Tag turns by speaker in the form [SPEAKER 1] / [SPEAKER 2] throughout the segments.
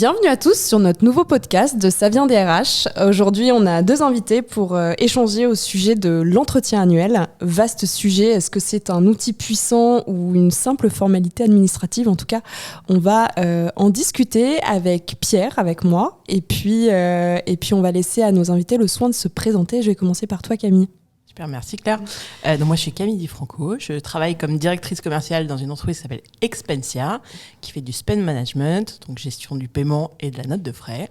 [SPEAKER 1] Bienvenue à tous sur notre nouveau podcast de Ça vient des RH. Aujourd'hui, on a deux invités pour échanger au sujet de l'entretien annuel. Vaste sujet, est-ce que c'est un outil puissant ou une simple formalité administrative? En tout cas, on va en discuter avec Pierre, avec moi. Et puis, on va laisser à nos invités le soin de se présenter. Je vais commencer par toi, Camille.
[SPEAKER 2] Super, merci Claire. Donc moi je suis Camille Di Franco, je travaille comme directrice commerciale dans une entreprise qui s'appelle Expensia, qui fait du spend management, donc gestion du paiement et de la note de frais.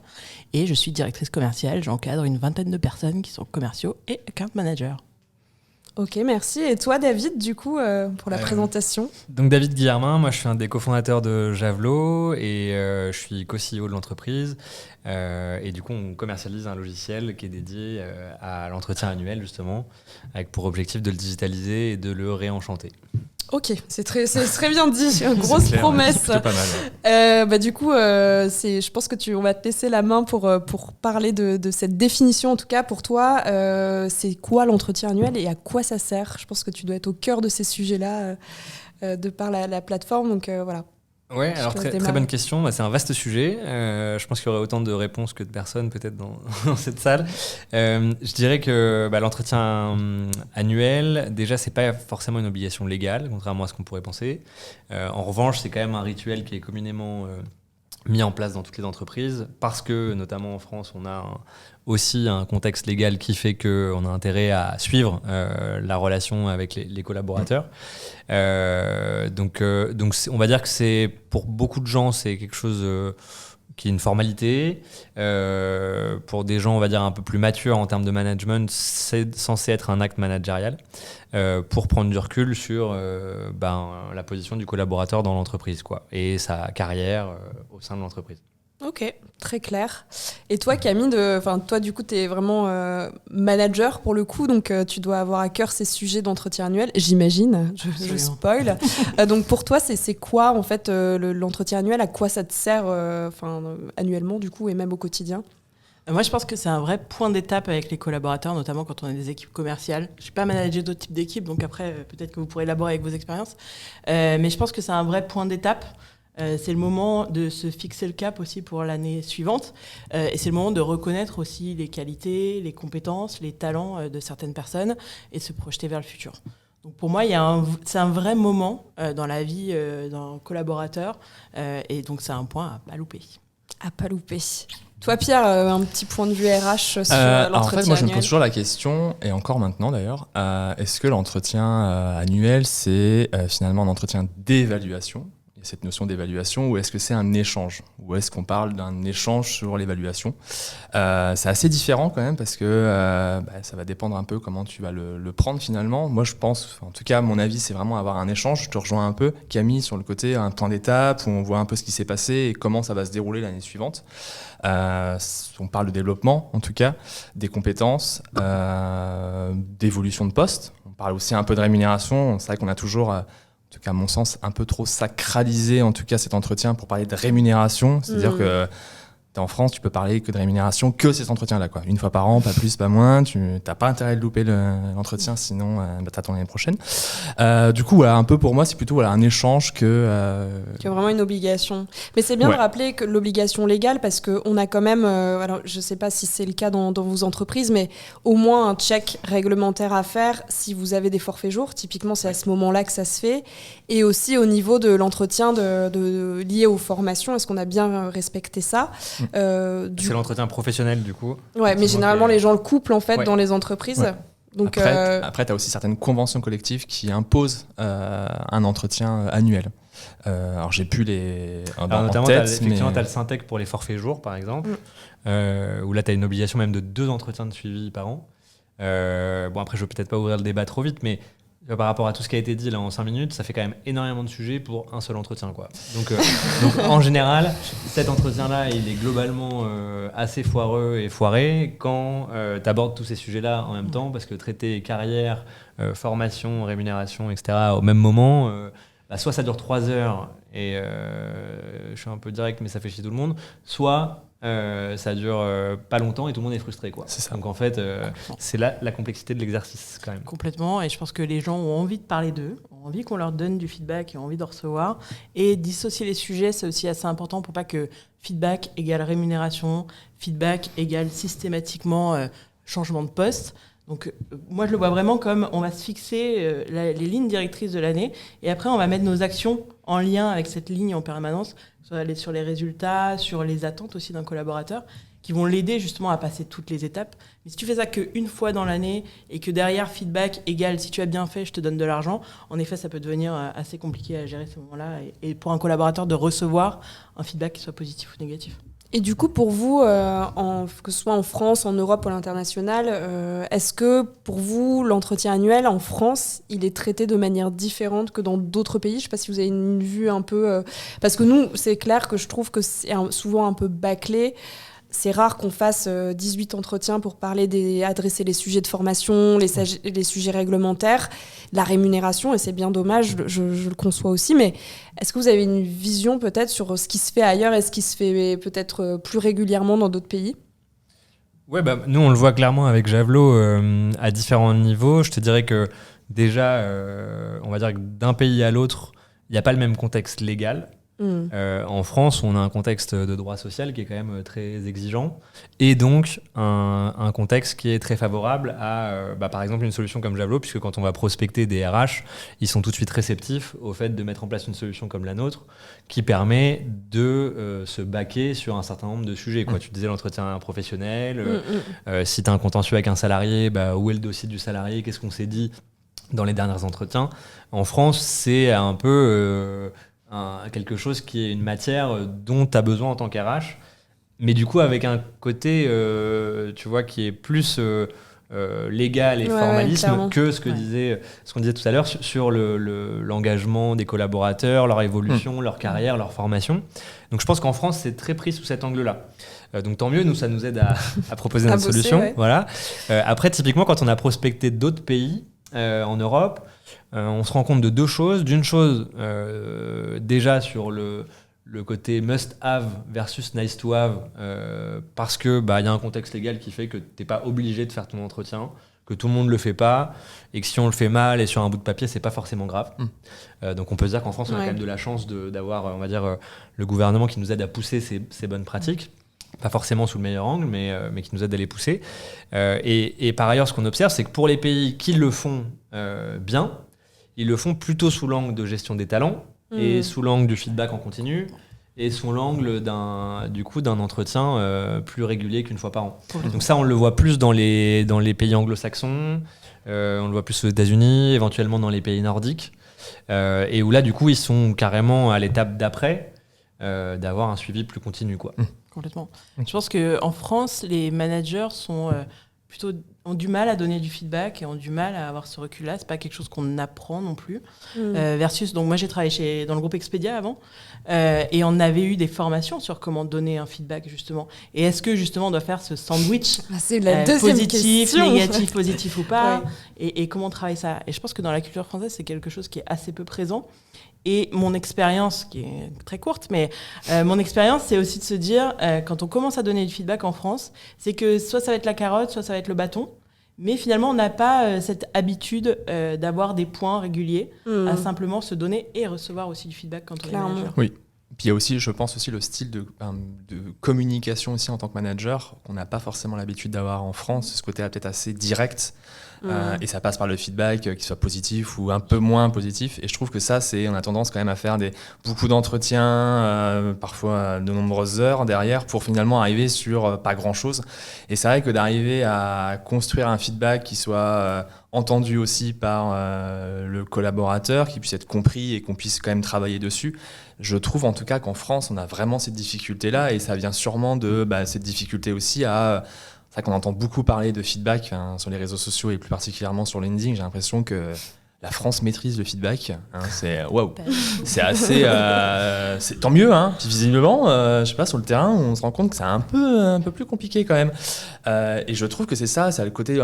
[SPEAKER 2] Et je suis directrice commerciale, j'encadre une vingtaine de personnes qui sont commerciaux et account managers.
[SPEAKER 1] Ok, merci. Et toi David, du coup, pour la présentation?
[SPEAKER 3] Donc David Guillermin, moi je suis un des cofondateurs de Javelot et je suis co-CEO de l'entreprise. Et du coup, on commercialise un logiciel qui est dédié à l'entretien annuel, justement, avec pour objectif de le digitaliser et de le réenchanter.
[SPEAKER 1] Ok, c'est très bien dit, grosse
[SPEAKER 3] clair,
[SPEAKER 1] promesse.
[SPEAKER 3] C'est plutôt pas mal.
[SPEAKER 1] Du coup, je pense que on va te laisser la main pour parler de cette définition. En tout cas, pour toi, c'est quoi l'entretien annuel et à quoi ça sert? Je pense que tu dois être au cœur de ces sujets-là de par la plateforme. Donc voilà.
[SPEAKER 3] Ouais, alors très bonne question. C'est un vaste sujet. Je pense qu'il y aurait autant de réponses que de personnes peut-être dans cette salle. Je dirais que l'entretien annuel, déjà, c'est pas forcément une obligation légale, contrairement à ce qu'on pourrait penser. En revanche, c'est quand même un rituel qui est communément mis en place dans toutes les entreprises parce que, notamment en France, on a aussi un contexte légal qui fait qu'on a intérêt à suivre la relation avec les collaborateurs. Donc on va dire que c'est, pour beaucoup de gens, c'est quelque chose qui est une formalité. Pour des gens, on va dire, un peu plus matures en termes de management, c'est censé être un acte managérial pour prendre du recul sur la position du collaborateur dans l'entreprise, quoi, et sa carrière au sein de l'entreprise.
[SPEAKER 1] Ok, très clair. Et toi, Camille, toi, du coup, tu es vraiment manager pour le coup, donc tu dois avoir à cœur ces sujets d'entretien annuel, j'imagine, je spoil. Donc pour toi, c'est quoi en fait l'entretien annuel? À quoi ça te sert annuellement, du coup, et même au quotidien?
[SPEAKER 2] Moi, je pense que c'est un vrai point d'étape avec les collaborateurs, notamment quand on a des équipes commerciales. Je ne suis pas manager d'autres types d'équipes, donc après, peut-être que vous pourrez élaborer avec vos expériences. Mais je pense que c'est un vrai point d'étape. C'est le moment de se fixer le cap aussi pour l'année suivante. Et c'est le moment de reconnaître aussi les qualités, les compétences, les talents de certaines personnes et se projeter vers le futur. Donc pour moi, c'est un vrai moment dans la vie d'un collaborateur. Et donc c'est un point à pas louper.
[SPEAKER 1] À pas louper. Toi, Pierre, un petit point de vue RH sur l'entretien
[SPEAKER 4] en fait, moi, je me
[SPEAKER 1] annuel.
[SPEAKER 4] pose toujours la question, et encore maintenant d'ailleurs, est-ce que l'entretien annuel, c'est finalement un entretien d'évaluation? Il y a cette notion d'évaluation, ou est-ce que c'est un échange? Ou est-ce qu'on parle d'un échange sur l'évaluation? C'est assez différent quand même, parce que ça va dépendre un peu comment tu vas le prendre finalement. Moi, je pense, en tout cas, mon avis, c'est vraiment avoir un échange. Je te rejoins un peu, Camille, sur le côté un point d'étape, où on voit un peu ce qui s'est passé et comment ça va se dérouler l'année suivante. On parle de développement, en tout cas, des compétences, d'évolution de poste. On parle aussi un peu de rémunération. C'est vrai qu'on a toujours, en tout cas à mon sens, un peu trop sacralisé en tout cas cet entretien pour parler de rémunération. C'est-à-dire que t'es en France, tu peux parler que de rémunération, que ces entretiens-là, quoi. Une fois par an, pas plus, pas moins. Tu n'as pas intérêt de louper l'entretien, sinon t'attends l'année prochaine. Du coup, un peu pour moi, c'est plutôt un échange que
[SPEAKER 1] vraiment une obligation. Mais c'est bien de rappeler que l'obligation légale, parce qu'on a quand même, alors je ne sais pas si c'est le cas dans vos entreprises, mais au moins un check réglementaire à faire si vous avez des forfaits jours. Typiquement, c'est à ce moment-là que ça se fait. Et aussi au niveau de l'entretien lié aux formations, est-ce qu'on a bien respecté ça?
[SPEAKER 3] C'est l'entretien professionnel, du coup.
[SPEAKER 1] Ouais, mais généralement, les gens le couplent en fait dans les entreprises. Ouais. Donc,
[SPEAKER 4] après, tu as aussi certaines conventions collectives qui imposent un entretien annuel. Alors, j'ai plus les
[SPEAKER 3] notamment,
[SPEAKER 4] tu as
[SPEAKER 3] le Syntec pour les forfaits jours, par exemple, où là, tu as une obligation même de 2 entretiens de suivi par an. Après, je ne veux peut-être pas ouvrir le débat trop vite, mais par rapport à tout ce qui a été dit là en 5 minutes, ça fait quand même énormément de sujets pour un seul entretien, quoi. Donc en général, cet entretien-là, il est globalement assez foireux et foiré quand tu abordes tous ces sujets-là en même temps, parce que traiter carrière, formation, rémunération, etc. au même moment, soit ça dure 3 heures et je suis un peu direct, mais ça fait chier tout le monde, soit ça dure pas longtemps et tout le monde est frustré, quoi.
[SPEAKER 4] C'est ça.
[SPEAKER 3] Donc en fait, c'est là la complexité de l'exercice quand même.
[SPEAKER 2] Complètement, et je pense que les gens ont envie de parler d'eux, ont envie qu'on leur donne du feedback et ont envie de recevoir. Et dissocier les sujets, c'est aussi assez important pour pas que feedback égale rémunération, feedback égale systématiquement changement de poste. Donc moi je le vois vraiment comme on va se fixer les lignes directrices de l'année et après on va mettre nos actions en lien avec cette ligne en permanence, sur les résultats, sur les attentes aussi d'un collaborateur, qui vont l'aider justement à passer toutes les étapes. Mais si tu fais ça qu'une fois dans l'année et que derrière feedback égale si tu as bien fait, je te donne de l'argent, en effet ça peut devenir assez compliqué à gérer ce moment-là et pour un collaborateur de recevoir un feedback qui soit positif ou négatif.
[SPEAKER 1] Et du coup, pour vous, que ce soit en France, en Europe ou à l'international, est-ce que pour vous, l'entretien annuel en France, il est traité de manière différente que dans d'autres pays ? Je ne sais pas si vous avez une vue un peu... Parce que nous, c'est clair que je trouve que c'est souvent un peu bâclé. C'est rare qu'on fasse 18 entretiens pour adresser les sujets de formation, les sujets réglementaires, la rémunération, et c'est bien dommage, je le conçois aussi, mais est-ce que vous avez une vision peut-être sur ce qui se fait ailleurs et ce qui se fait peut-être plus régulièrement dans d'autres pays ?
[SPEAKER 3] Ouais, nous on le voit clairement avec Javelot à différents niveaux. Je te dirais que déjà, on va dire que d'un pays à l'autre, il n'y a pas le même contexte légal. En France, on a un contexte de droit social qui est quand même très exigeant et donc un contexte qui est très favorable à, par exemple, une solution comme Javelot, puisque quand on va prospecter des RH, ils sont tout de suite réceptifs au fait de mettre en place une solution comme la nôtre qui permet de se baquer sur un certain nombre de sujets. Tu disais l'entretien professionnel, si tu as un contentieux avec un salarié, où est le dossier du salarié, qu'est-ce qu'on s'est dit dans les derniers entretiens. En France, c'est un peu... quelque chose qui est une matière dont tu as besoin en tant qu'RH, mais du coup avec un côté tu vois, qui est plus légal et formalisme que ce qu'on disait tout à l'heure sur l'engagement des collaborateurs, leur évolution, leur carrière, leur formation. Donc je pense qu'en France c'est très pris sous cet angle-là. Donc tant mieux, nous ça nous aide à proposer notre solution. Ouais. Voilà. Après typiquement quand on a prospecté d'autres pays en Europe, on se rend compte de deux choses. D'une chose, déjà sur le côté must-have versus nice-to-have, parce que y a un contexte légal qui fait que tu n'es pas obligé de faire ton entretien, que tout le monde ne le fait pas, et que si on le fait mal et sur un bout de papier, c'est pas forcément grave. Donc on peut se dire qu'en France, on a quand même de la chance d'avoir, on va dire, le gouvernement qui nous aide à pousser ces bonnes pratiques. Pas forcément sous le meilleur angle, mais qui nous aide à les pousser. Et par ailleurs, ce qu'on observe, c'est que pour les pays qui le font bien, ils le font plutôt sous l'angle de gestion des talents et sous l'angle du feedback en continu et sous l'angle d'un entretien plus régulier qu'une fois par an. Donc ça, on le voit plus dans les pays anglo-saxons, on le voit plus aux États-Unis, éventuellement dans les pays nordiques, et où là, du coup, ils sont carrément à l'étape d'après d'avoir un suivi plus continu, quoi.
[SPEAKER 2] Complètement. Je pense qu'en France, les managers ont du mal à donner du feedback et ont du mal à avoir ce recul-là. C'est pas quelque chose qu'on apprend non plus. Versus, donc moi j'ai travaillé dans le groupe Expedia avant et on avait eu des formations sur comment donner un feedback justement. Et est-ce que justement on doit faire ce sandwich
[SPEAKER 1] c'est la deuxième
[SPEAKER 2] positif,
[SPEAKER 1] question.
[SPEAKER 2] négatif, positif ou pas, et comment on travaille ça. Et je pense que dans la culture française, c'est quelque chose qui est assez peu présent. Et mon expérience, qui est très courte, mais mon expérience, c'est aussi de se dire, quand on commence à donner du feedback en France, c'est que soit ça va être la carotte, soit ça va être le bâton. Mais finalement, on n'a pas cette habitude d'avoir des points réguliers à simplement se donner et recevoir aussi du feedback quand on est manager.
[SPEAKER 4] Oui. Puis il y a aussi, je pense aussi, le style de communication aussi en tant que manager qu'on n'a pas forcément l'habitude d'avoir en France. Ce côté peut-être assez direct. Et ça passe par le feedback, qu'il soit positif ou un peu moins positif. Et je trouve que ça, on a tendance quand même à faire beaucoup d'entretiens, parfois de nombreuses heures derrière, pour finalement arriver sur pas grand-chose. Et c'est vrai que d'arriver à construire un feedback qui soit entendu aussi par le collaborateur, qui puisse être compris et qu'on puisse quand même travailler dessus, je trouve en tout cas qu'en France, on a vraiment cette difficulté-là. Et ça vient sûrement de cette difficulté aussi à... C'est vrai qu'on entend beaucoup parler de feedback sur les réseaux sociaux et plus particulièrement sur LinkedIn. J'ai l'impression que la France maîtrise le feedback. C'est waouh. C'est assez. C'est tant mieux. Puis visiblement, je sais pas, sur le terrain, on se rend compte que c'est un peu plus compliqué quand même. Et je trouve que c'est ça le côté.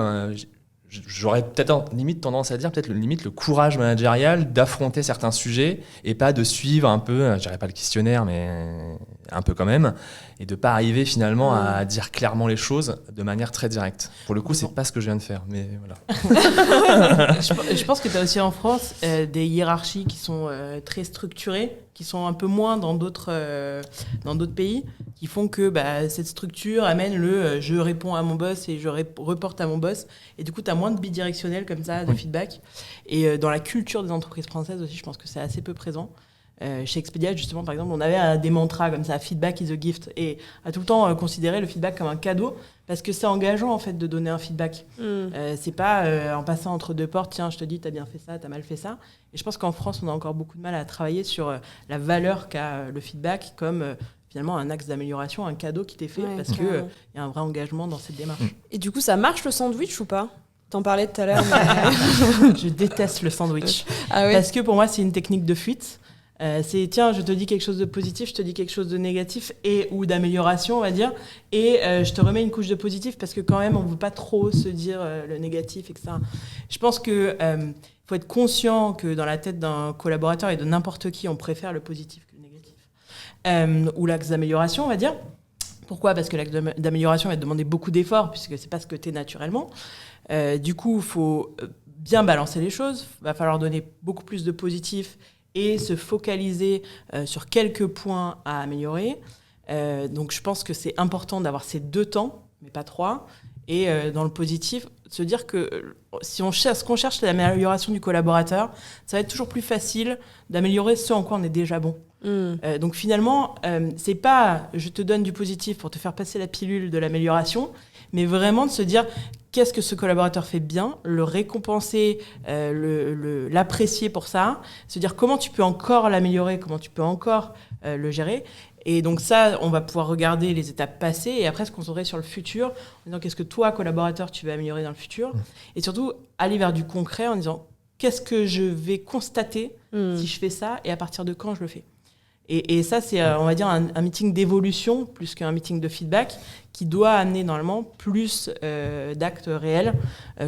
[SPEAKER 4] j'aurais peut-être limite tendance à dire peut-être le courage managérial d'affronter certains sujets et pas de suivre un peu, je dirais pas le questionnaire, mais un peu quand même, et de pas arriver finalement à dire clairement les choses de manière très directe. Pour le coup, c'est pas ce que je viens de faire, mais voilà.
[SPEAKER 2] Je pense que tu as aussi en France des hiérarchies qui sont très structurées, qui sont un peu moins dans d'autres pays, qui font que cette structure amène je réponds à mon boss et je reporte à mon boss. Et du coup, tu as moins de bidirectionnel comme ça, de feedback. Et dans la culture des entreprises françaises aussi, je pense que c'est assez peu présent. Chez Expedia, justement, par exemple, on avait des mantras comme ça, feedback is a gift, et à tout le temps considérer le feedback comme un cadeau, parce que c'est engageant en fait de donner un feedback. C'est pas en passant entre deux portes, tiens, je te dis, t'as bien fait ça, t'as mal fait ça. Et je pense qu'en France, on a encore beaucoup de mal à travailler sur la valeur qu'a le feedback comme finalement un axe d'amélioration, un cadeau qui t'est fait, parce qu'il y a un vrai engagement dans cette démarche.
[SPEAKER 1] Et du coup, ça marche le sandwich ou pas ? T'en parlais tout à l'heure. Mais...
[SPEAKER 2] Je déteste le sandwich.
[SPEAKER 1] Ah oui.
[SPEAKER 2] Parce que pour moi, c'est une technique de fuite. C'est tiens, je te dis quelque chose de positif, je te dis quelque chose de négatif ou d'amélioration, on va dire, et je te remets une couche de positif parce que quand même on ne veut pas trop se dire le négatif, etc. Je pense que faut être conscient que dans la tête d'un collaborateur et de n'importe qui, on préfère le positif que le négatif, ou l'axe d'amélioration, on va dire. Pourquoi ? Parce que l'axe d'amélioration va te demander beaucoup d'efforts puisque c'est pas ce que tu es naturellement. Du coup, il faut bien balancer les choses. Il va falloir donner beaucoup plus de positif et se focaliser sur quelques points à améliorer. Donc je pense que c'est important d'avoir ces 2 temps, mais pas 3. Et dans le positif, se dire que si on cherche l'amélioration du collaborateur, ça va être toujours plus facile d'améliorer ce en quoi on est déjà bon. Donc finalement, c'est pas je te donne du positif pour te faire passer la pilule de l'amélioration, mais vraiment de se dire qu'est-ce que ce collaborateur fait bien, le récompenser, l'apprécier pour ça, se dire comment tu peux encore l'améliorer, comment tu peux encore le gérer. Et donc ça, on va pouvoir regarder les étapes passées et après se concentrer sur le futur, en disant qu'est-ce que toi, collaborateur, tu vas améliorer dans le futur. Et surtout, aller vers du concret en disant qu'est-ce que je vais constater si je fais ça et à partir de quand je le fais. Et ça, c'est, on va dire, un meeting d'évolution plus qu'un meeting de feedback qui doit amener normalement plus d'actes réels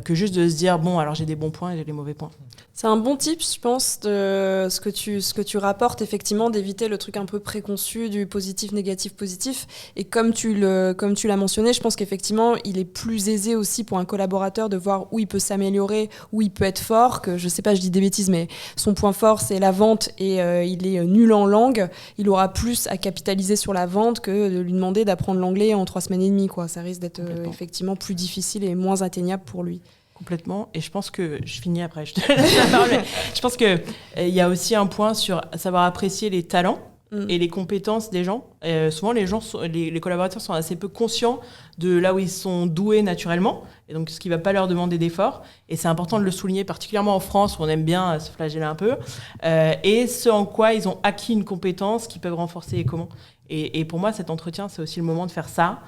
[SPEAKER 2] que juste de se dire bon, alors j'ai des bons points et j'ai des mauvais points.
[SPEAKER 1] C'est un bon tip, je pense, de ce que tu rapportes, effectivement, d'éviter le truc un peu préconçu du positif, négatif, positif. Et comme tu l'as mentionné, je pense qu'effectivement, il est plus aisé aussi pour un collaborateur de voir où il peut s'améliorer, où il peut être fort, que je sais pas, je dis des bêtises, mais son point fort, c'est la vente et il est nul en langue. Il aura plus à capitaliser sur la vente que de lui demander d'apprendre l'anglais en 3 semaines et demie, quoi. Ça risque d'être effectivement plus difficile et moins atteignable pour lui.
[SPEAKER 2] Complètement. Et je pense que, je finis après, je te laisse la parole, mais je pense qu'il y a aussi un point sur savoir apprécier les talents et les compétences des gens. Souvent, les collaborateurs sont assez peu conscients de là où ils sont doués naturellement, et donc ce qui ne va pas leur demander d'efforts. Et c'est important de le souligner, particulièrement en France, où on aime bien se flageller un peu, et ce en quoi ils ont acquis une compétence qu'ils peuvent renforcer et comment. Et pour moi, cet entretien, c'est aussi le moment de faire ça.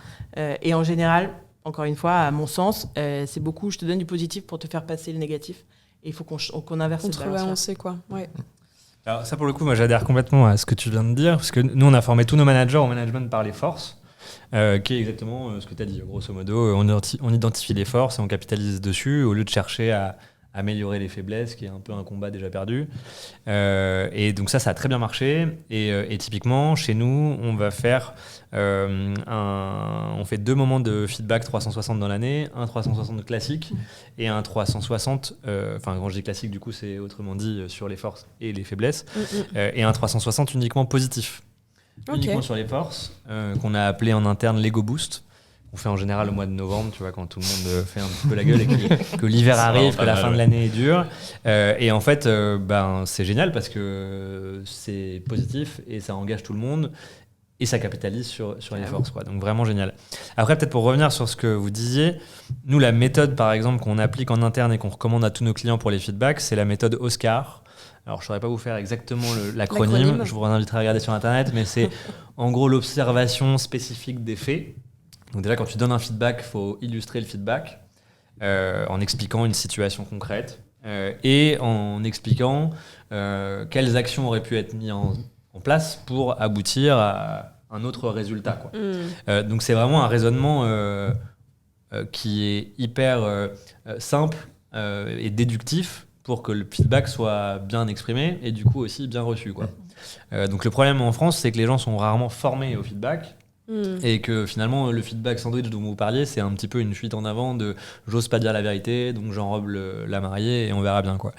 [SPEAKER 2] Et en général, encore une fois, à mon sens, c'est beaucoup, je te donne du positif pour te faire passer le négatif. Et il faut qu'on inverse cette balance.
[SPEAKER 1] Contrebalancer, quoi. Ouais.
[SPEAKER 3] Alors ça, pour le coup, moi, j'adhère complètement à ce que tu viens de dire, parce que nous, on a formé tous nos managers au management par les forces, qui est exactement ce que tu as dit. Grosso modo, on identifie les forces et on capitalise dessus, au lieu de chercher à améliorer les faiblesses, qui est un peu un combat déjà perdu. Et donc ça a très bien marché. Et typiquement, chez nous, on va faire on fait 2 moments de feedback 360 dans l'année, un 360 classique et un 360, enfin quand je dis classique, du coup, c'est autrement dit sur les forces et les faiblesses, et un 360 uniquement positif. Uniquement sur les forces, qu'on a appelé en interne l'Ego Boost. On fait en général au mois de novembre, tu vois, quand tout le monde fait un petit peu la gueule et que l'hiver arrive, que la fin de l'année est dure. Et en fait, c'est génial parce que c'est positif et ça engage tout le monde et ça capitalise sur les forces, quoi. Donc vraiment génial. Après, peut-être pour revenir sur ce que vous disiez, nous, la méthode, par exemple, qu'on applique en interne et qu'on recommande à tous nos clients pour les feedbacks, c'est la méthode OSCAR. Alors, je ne saurais pas vous faire exactement l'acronyme. Je vous inviterai à regarder sur Internet, mais c'est en gros l'observation spécifique des faits. Donc déjà, quand tu donnes un feedback, il faut illustrer le feedback en expliquant une situation concrète et en expliquant quelles actions auraient pu être mises en place pour aboutir à un autre résultat, quoi. Donc c'est vraiment un raisonnement qui est hyper simple et déductif pour que le feedback soit bien exprimé et du coup aussi bien reçu, quoi. Donc le problème en France, c'est que les gens sont rarement formés au feedback. Et que finalement le feedback sandwich dont vous parliez, c'est un petit peu une fuite en avant de j'ose pas dire la vérité, donc j'enrobe la mariée et on verra bien, quoi.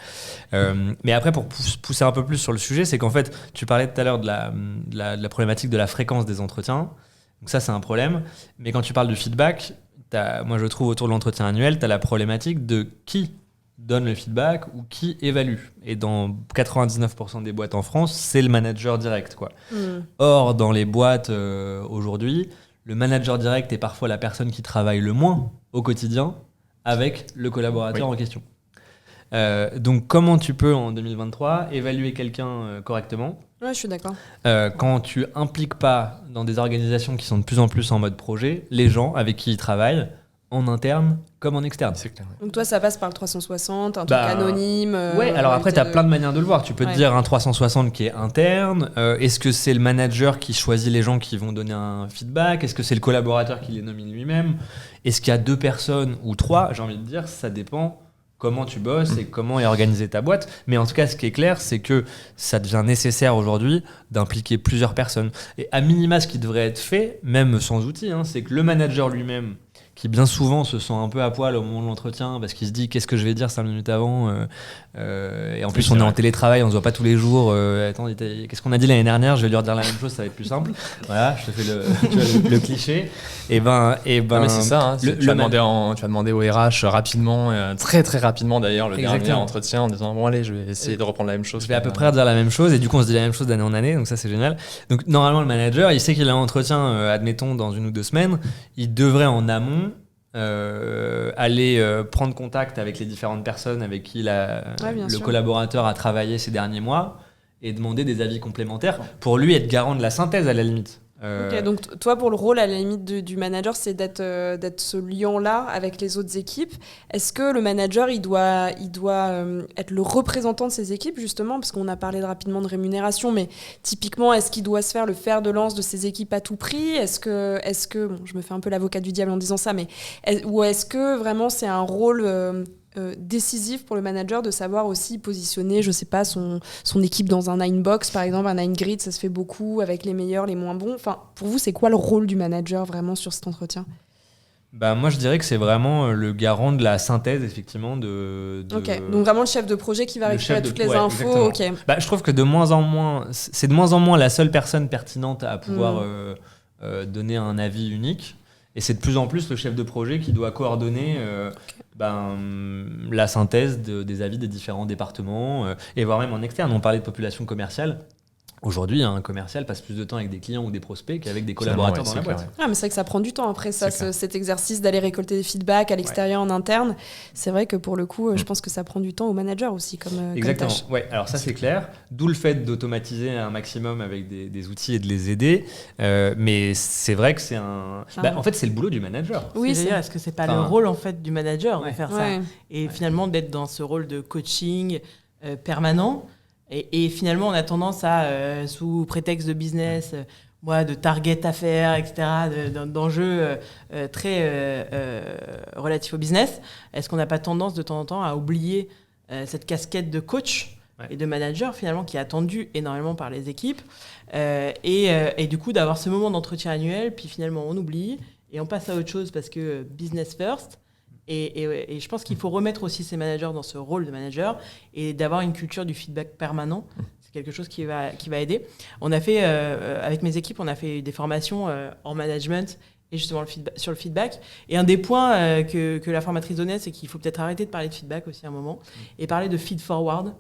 [SPEAKER 3] Mais après, pour pousser un peu plus sur le sujet, c'est qu'en fait tu parlais tout à l'heure de la problématique de la fréquence des entretiens, donc ça c'est un problème. Mais quand tu parles du feedback, moi je trouve autour de l'entretien annuel, tu as la problématique de qui donne le feedback ou qui évalue. Et dans 99% des boîtes en France, c'est le manager direct, quoi. Or, dans les boîtes aujourd'hui, le manager direct est parfois la personne qui travaille le moins au quotidien avec le collaborateur en question. Donc, comment tu peux, en 2023, évaluer quelqu'un correctement ?
[SPEAKER 1] Ouais, je suis d'accord.
[SPEAKER 3] Quand tu impliques pas dans des organisations qui sont de plus en plus en mode projet, les gens avec qui ils travaillent, en interne comme en externe.
[SPEAKER 4] C'est clair.
[SPEAKER 1] Donc toi, ça passe par le 360, un truc anonyme.
[SPEAKER 3] Ouais, alors après, tu as plein de manières de le voir. Tu peux te dire un 360 qui est interne. Est-ce que c'est le manager qui choisit les gens qui vont donner un feedback ? Est-ce que c'est le collaborateur qui les nomine lui-même ? Est-ce qu'il y a 2 personnes ou 3 ? J'ai envie de dire, ça dépend comment tu bosses et comment est organisée ta boîte. Mais en tout cas, ce qui est clair, c'est que ça devient nécessaire aujourd'hui d'impliquer plusieurs personnes. Et à minima, ce qui devrait être fait, même sans outils, c'est que le manager lui-même, qui bien souvent se sent un peu à poil au moment de l'entretien parce qu'il se dit qu'est-ce que je vais dire 5 minutes avant et en plus on est en télétravail, on se voit pas tous les jours, attends, qu'est-ce qu'on a dit l'année dernière, je vais lui redire la même chose, ça va être plus simple. Voilà, je te fais le cliché. Et ben
[SPEAKER 4] mais c'est ça, tu vas demander au RH rapidement, très très rapidement d'ailleurs, le dernier entretien en disant bon allez, je vais essayer de reprendre la même chose.
[SPEAKER 3] Je vais à peu près redire la même chose et du coup on se dit la même chose d'année en année, donc ça c'est génial. Donc normalement le manager, il sait qu'il a un entretien admettons dans 1 ou 2 semaines, il devrait en amont aller prendre contact avec les différentes personnes avec qui le collaborateur a travaillé ces derniers mois et demander des avis complémentaires pour lui être garant de la synthèse à la limite.
[SPEAKER 1] Ok, donc toi pour le rôle à la limite du manager, c'est d'être ce lien-là avec les autres équipes. Est-ce que le manager il doit être le représentant de ses équipes justement, parce qu'on a parlé rapidement de rémunération, mais typiquement est-ce qu'il doit se faire le fer de lance de ses équipes à tout prix ? Est-ce que bon, je me fais un peu l'avocat du diable en disant ça, mais ou est-ce que vraiment c'est un rôle décisif pour le manager de savoir aussi positionner, je sais pas, son équipe dans un 9box par exemple, un 9grid, ça se fait beaucoup avec les meilleurs, les moins bons. Enfin, pour vous, c'est quoi le rôle du manager vraiment sur cet entretien ?
[SPEAKER 3] Moi je dirais que c'est vraiment le garant de la synthèse effectivement
[SPEAKER 1] Ok, donc vraiment le chef de projet qui va récupérer toutes les infos. Ok.
[SPEAKER 3] Je trouve que c'est de moins en moins la seule personne pertinente à pouvoir donner un avis unique. Et c'est de plus en plus le chef de projet qui doit coordonner la synthèse des avis des différents départements et voire même en externe. On parlait de population commerciale. Aujourd'hui, un commercial passe plus de temps avec des clients ou des prospects qu'avec des collaborateurs dans la boîte.
[SPEAKER 1] Ah, mais c'est vrai que ça prend du temps après ça, cet exercice d'aller récolter des feedbacks à l'extérieur, en interne. C'est vrai que pour le coup, je pense que ça prend du temps au manager aussi comme
[SPEAKER 3] Exactement.
[SPEAKER 1] Comme tâche.
[SPEAKER 3] Ouais, alors ça c'est clair. D'où le fait d'automatiser un maximum avec des outils et de les aider. Mais c'est vrai que c'est en fait, c'est le boulot du manager.
[SPEAKER 2] Oui, est-ce que c'est pas le rôle en fait du manager de faire ça et finalement d'être dans ce rôle de coaching permanent. Et finalement, on a tendance à, sous prétexte de business, de target à faire, etc., d'enjeux très relatifs au business, est-ce qu'on n'a pas tendance de temps en temps à oublier cette casquette de coach et de manager, finalement, qui est attendue énormément par les équipes, et du coup, d'avoir ce moment d'entretien annuel, puis finalement, on oublie, et on passe à autre chose parce que business first. Et je pense qu'il faut remettre aussi ces managers dans ce rôle de manager et d'avoir une culture du feedback permanent. C'est quelque chose qui va aider. On a fait, avec mes équipes, on a fait des formations en management et justement sur le feedback. Et un des points que la formatrice donnait, c'est qu'il faut peut-être arrêter de parler de feedback aussi à un moment et parler de feed forward.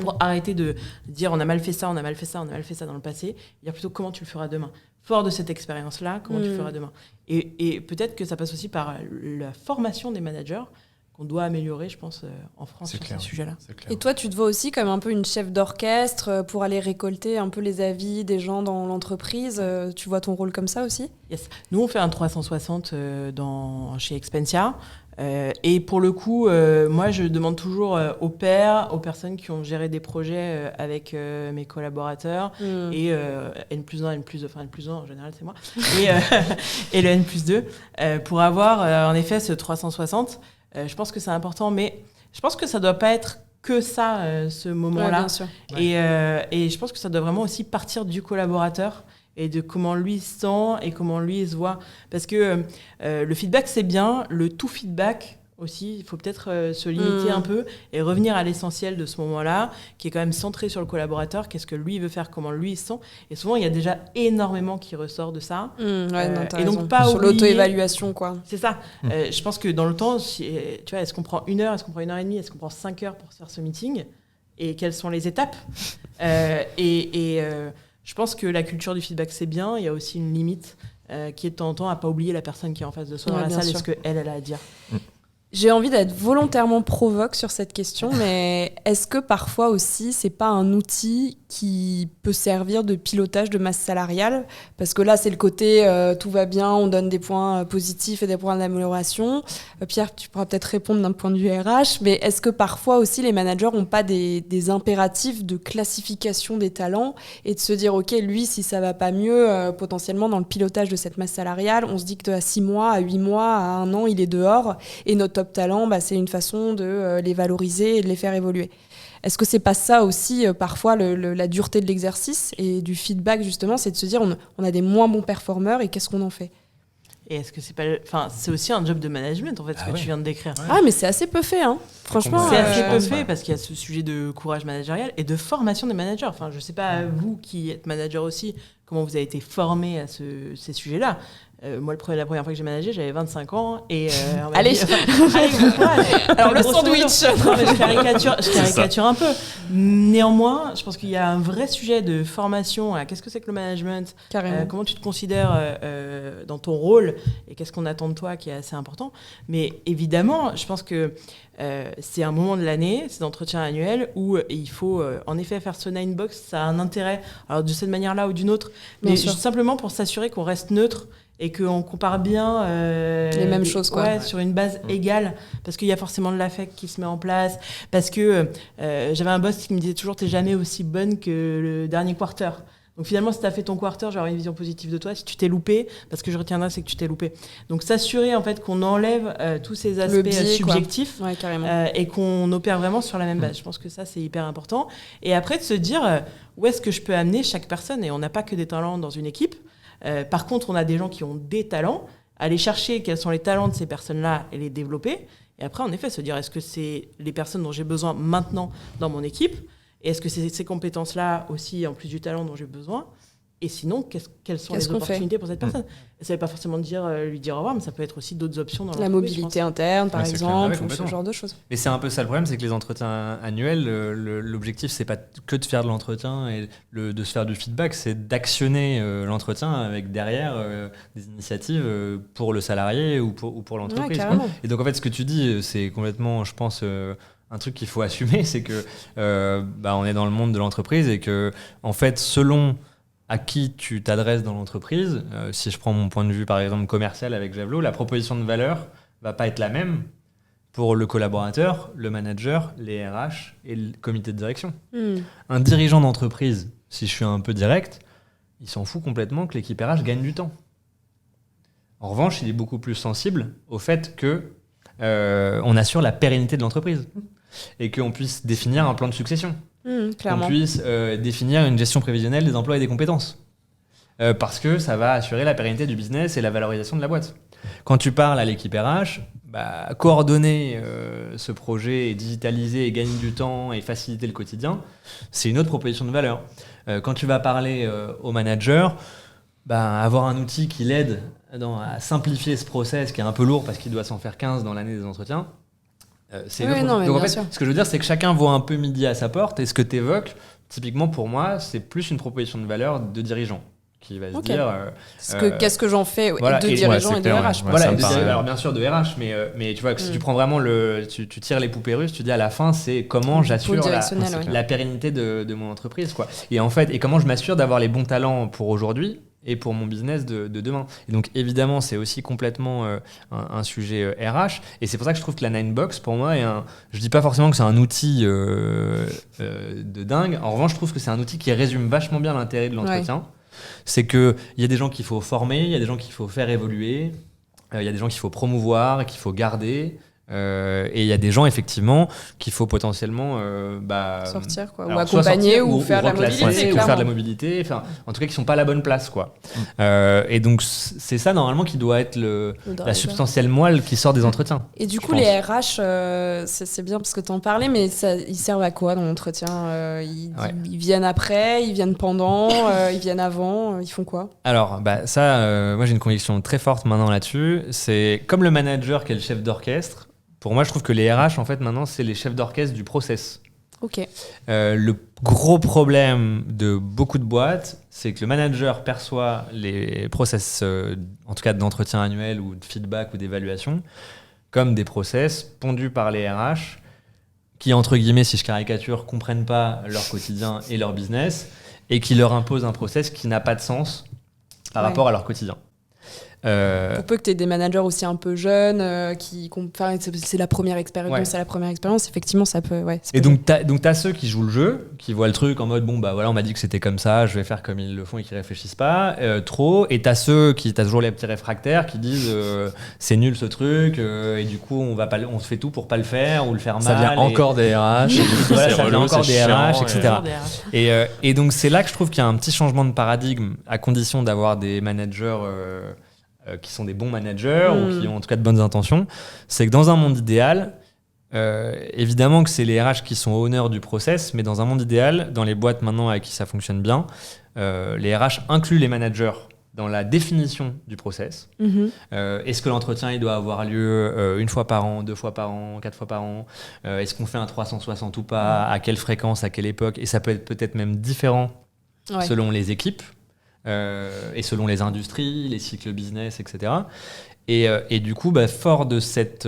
[SPEAKER 2] Pour arrêter de dire on a mal fait ça, on a mal fait ça, on a mal fait ça dans le passé, dire plutôt comment tu le feras demain. Fort de cette expérience-là, comment tu le feras demain. Et peut-être que ça passe aussi par la formation des managers qu'on doit améliorer, je pense, en France sur ces sujets-là.
[SPEAKER 1] Et toi, tu te vois aussi comme un peu une chef d'orchestre pour aller récolter un peu les avis des gens dans l'entreprise. Tu vois ton rôle comme ça aussi ?
[SPEAKER 2] Yes. Nous, on fait un 360 chez Expensia. Et pour le coup, moi, je demande toujours aux pairs, aux personnes qui ont géré des projets avec mes collaborateurs, et N+1, N+1 en général, c'est moi, et le N+2, pour avoir en effet ce 360. Je pense que c'est important, mais je pense que ça ne doit pas être que ça, ce moment-là.
[SPEAKER 1] Ouais, bien sûr.
[SPEAKER 2] Et je pense que ça doit vraiment aussi partir du collaborateur et de comment lui se sent et comment lui se voit. Parce que le feedback, c'est bien. Le tout feedback aussi, il faut peut-être se limiter un peu et revenir à l'essentiel de ce moment-là, qui est quand même centré sur le collaborateur. Qu'est-ce que lui veut faire, comment lui il se sent. Et souvent, il y a déjà énormément qui ressort de ça.
[SPEAKER 1] Et
[SPEAKER 2] donc, pas
[SPEAKER 1] sur
[SPEAKER 2] oublier...
[SPEAKER 1] l'auto-évaluation, quoi.
[SPEAKER 2] C'est ça. Je pense que dans le temps, tu vois, est-ce qu'on prend 1 heure, est-ce qu'on prend 1 heure et demie, est-ce qu'on prend 5 heures pour faire ce meeting ? Et quelles sont les étapes ? Je pense que la culture du feedback, c'est bien. Il y a aussi une limite qui est de temps en temps à ne pas oublier la personne qui est en face de soi dans la salle et ce qu'elle a à dire.
[SPEAKER 1] J'ai envie d'être volontairement provoque sur cette question, mais est-ce que parfois aussi, c'est pas un outil qui peut servir de pilotage de masse salariale ? Parce que là, c'est le côté tout va bien, on donne des points positifs et des points d'amélioration. Pierre, tu pourras peut-être répondre d'un point de vue RH, mais est-ce que parfois aussi les managers n'ont pas des impératifs de classification des talents et de se dire, OK, lui, si ça va pas mieux, potentiellement dans le pilotage de cette masse salariale, on se dit que à 6 mois, à 8 mois, à 1 an, il est dehors et notre top talents, c'est une façon de les valoriser et de les faire évoluer. Est-ce que c'est pas ça aussi, parfois, la dureté de l'exercice et du feedback, justement, c'est de se dire on a des moins bons performeurs et qu'est-ce qu'on en fait ?
[SPEAKER 2] Et est-ce que c'est pas... Enfin, c'est aussi un job de management, en fait, ce que tu viens de décrire.
[SPEAKER 1] Ouais. Ah, mais c'est assez peu fait, hein. Franchement.
[SPEAKER 2] C'est assez peu fait parce qu'il y a ce sujet de courage managérial et de formation des managers. Enfin, je sais pas, vous qui êtes manager aussi, comment vous avez été formé à ces sujets-là. Moi, la première fois que j'ai managé, j'avais 25 ans et
[SPEAKER 1] allez,
[SPEAKER 2] alors
[SPEAKER 1] le sandwich.
[SPEAKER 2] Non, mais je caricature un peu. Néanmoins, je pense qu'il y a un vrai sujet de formation à qu'est-ce que c'est que le management, comment tu te considères dans ton rôle et qu'est-ce qu'on attend de toi qui est assez important. Mais évidemment, je pense que c'est un moment de l'année, c'est l'entretien annuel où il faut en effet faire ce 9box, ça a un intérêt, alors de cette manière-là ou d'une autre, mais juste simplement pour s'assurer qu'on reste neutre et qu'on compare bien
[SPEAKER 1] les mêmes choses, quoi.
[SPEAKER 2] Sur une base égale, parce qu'il y a forcément de l'affect qui se met en place, parce que j'avais un boss qui me disait toujours t'es jamais aussi bonne que le dernier quarter. Donc finalement, si tu as fait ton quarter, j'aurai une vision positive de toi. Si tu t'es loupé, parce que je retiendrai, c'est que tu t'es loupé. Donc s'assurer en fait qu'on enlève tous ces aspects subjectifs et qu'on opère vraiment sur la même base. Je pense que ça, c'est hyper important. Et après, de se dire où est-ce que je peux amener chaque personne. Et on n'a pas que des talents dans une équipe. Par contre, on a des gens qui ont des talents. Aller chercher quels sont les talents de ces personnes-là et les développer. Et après, en effet, se dire est-ce que c'est les personnes dont j'ai besoin maintenant dans mon équipe ? Et est-ce que c'est ces compétences-là aussi, en plus du talent dont j'ai besoin ? Et sinon, quelles sont les opportunités pour cette personne ? Et ça ne veut pas forcément lui dire au revoir, mais ça peut être aussi d'autres options dans
[SPEAKER 1] la mobilité interne, par exemple, ou ce genre de choses.
[SPEAKER 3] Mais c'est un peu ça le problème, c'est que les entretiens annuels, l'objectif, c'est pas que de faire de l'entretien et de se faire du feedback, c'est d'actionner l'entretien avec derrière des initiatives pour le salarié ou pour l'entreprise. Et donc, en fait, ce que tu dis, c'est complètement, je pense... un truc qu'il faut assumer, c'est que on est dans le monde de l'entreprise et que, en fait, selon à qui tu t'adresses dans l'entreprise, si je prends mon point de vue, par exemple, commercial avec Javelot, la proposition de valeur va pas être la même pour le collaborateur, le manager, les RH et le comité de direction. Un dirigeant d'entreprise, si je suis un peu direct, il s'en fout complètement que l'équipe RH gagne du temps. En revanche, il est beaucoup plus sensible au fait que on assure la pérennité de l'entreprise et qu'on puisse définir un plan de succession, qu'on puisse définir une gestion prévisionnelle des emplois et des compétences, parce que ça va assurer la pérennité du business et la valorisation de la boîte. Quand tu parles à l'équipe RH, coordonner ce projet et digitaliser et gagner du temps et faciliter le quotidien, c'est une autre proposition de valeur. Quand tu vas parler au manager, avoir un outil qui l'aide à simplifier ce process qui est un peu lourd parce qu'il doit s'en faire 15 dans l'année des entretiens, c'est donc en fait, ce que je veux dire, c'est que chacun voit un peu midi à sa porte, et ce que tu évoques, typiquement pour moi, c'est plus une proposition de valeur de dirigeant qui va se dire
[SPEAKER 1] qu'est-ce que j'en fais de dirigeant et de RH.
[SPEAKER 3] Alors bien sûr de RH, mais tu vois que si tu prends vraiment tu tires les poupées russes, tu dis à la fin c'est comment j'assure la pérennité de mon entreprise, quoi. Et en fait, et comment je m'assure d'avoir les bons talents pour aujourd'hui et pour mon business de demain. Et donc évidemment, c'est aussi complètement un sujet RH. Et c'est pour ça que je trouve que la Ninebox, pour moi, je dis pas forcément que c'est un outil de dingue. En revanche, je trouve que c'est un outil qui résume vachement bien l'intérêt de l'entretien. Ouais. C'est qu'il y a des gens qu'il faut former, il y a des gens qu'il faut faire évoluer, il y a des gens qu'il faut promouvoir, qu'il faut garder. Et il y a des gens effectivement qu'il faut potentiellement
[SPEAKER 1] sortir quoi, ou accompagner ou faire de la
[SPEAKER 3] mobilité, en tout cas qui sont pas à la bonne place quoi. Et donc c'est ça normalement qui doit être la substantielle moelle qui sort des entretiens.
[SPEAKER 1] Et du coup les RH c'est bien parce que t'en parlais, mais ils servent à quoi dans l'entretien? Ils viennent après, ils viennent pendant, ils viennent avant, ils font quoi?
[SPEAKER 3] Alors ça moi j'ai une conviction très forte maintenant là-dessus. C'est comme le manager qui est le chef d'orchestre. Pour moi, je trouve que les RH, en fait, maintenant, c'est les chefs d'orchestre du process.
[SPEAKER 1] Ok.
[SPEAKER 3] Le gros problème de beaucoup de boîtes, c'est que le manager perçoit les process, en tout cas d'entretien annuel ou de feedback ou d'évaluation, comme des process pondus par les RH qui, entre guillemets, si je caricature, comprennent pas leur quotidien et leur business et qui leur imposent un process qui n'a pas de sens par rapport à leur quotidien.
[SPEAKER 1] Pour peu que tu aies des managers aussi un peu jeunes, c'est la première expérience, effectivement, ça peut... Ouais,
[SPEAKER 3] et donc, t'as ceux qui jouent le jeu, qui voient le truc en mode, bon, bah voilà, on m'a dit que c'était comme ça, je vais faire comme ils le font et qui réfléchissent pas, trop. Et t'as toujours les petits réfractaires qui disent, c'est nul ce truc, et du coup, on fait tout pour pas le faire ou le faire mal.
[SPEAKER 4] Ça vient encore des RH.
[SPEAKER 3] Ça vient encore des RH, etc. Et donc, c'est là que je trouve qu'il y a un petit changement de paradigme, à condition d'avoir des managers... qui sont des bons managers ou qui ont en tout cas de bonnes intentions, c'est que dans un monde idéal, évidemment que c'est les RH qui sont au honneur du process, mais dans un monde idéal, dans les boîtes maintenant avec qui ça fonctionne bien, les RH incluent les managers dans la définition du process. Est-ce que l'entretien il doit avoir lieu une fois par an, 2 fois par an, 4 fois par an? Est-ce qu'on fait un 360 ou pas? À quelle fréquence? À quelle époque? Et ça peut être peut-être même différent selon les équipes. Et selon les industries, les cycles business, etc. Et du coup, fort de cette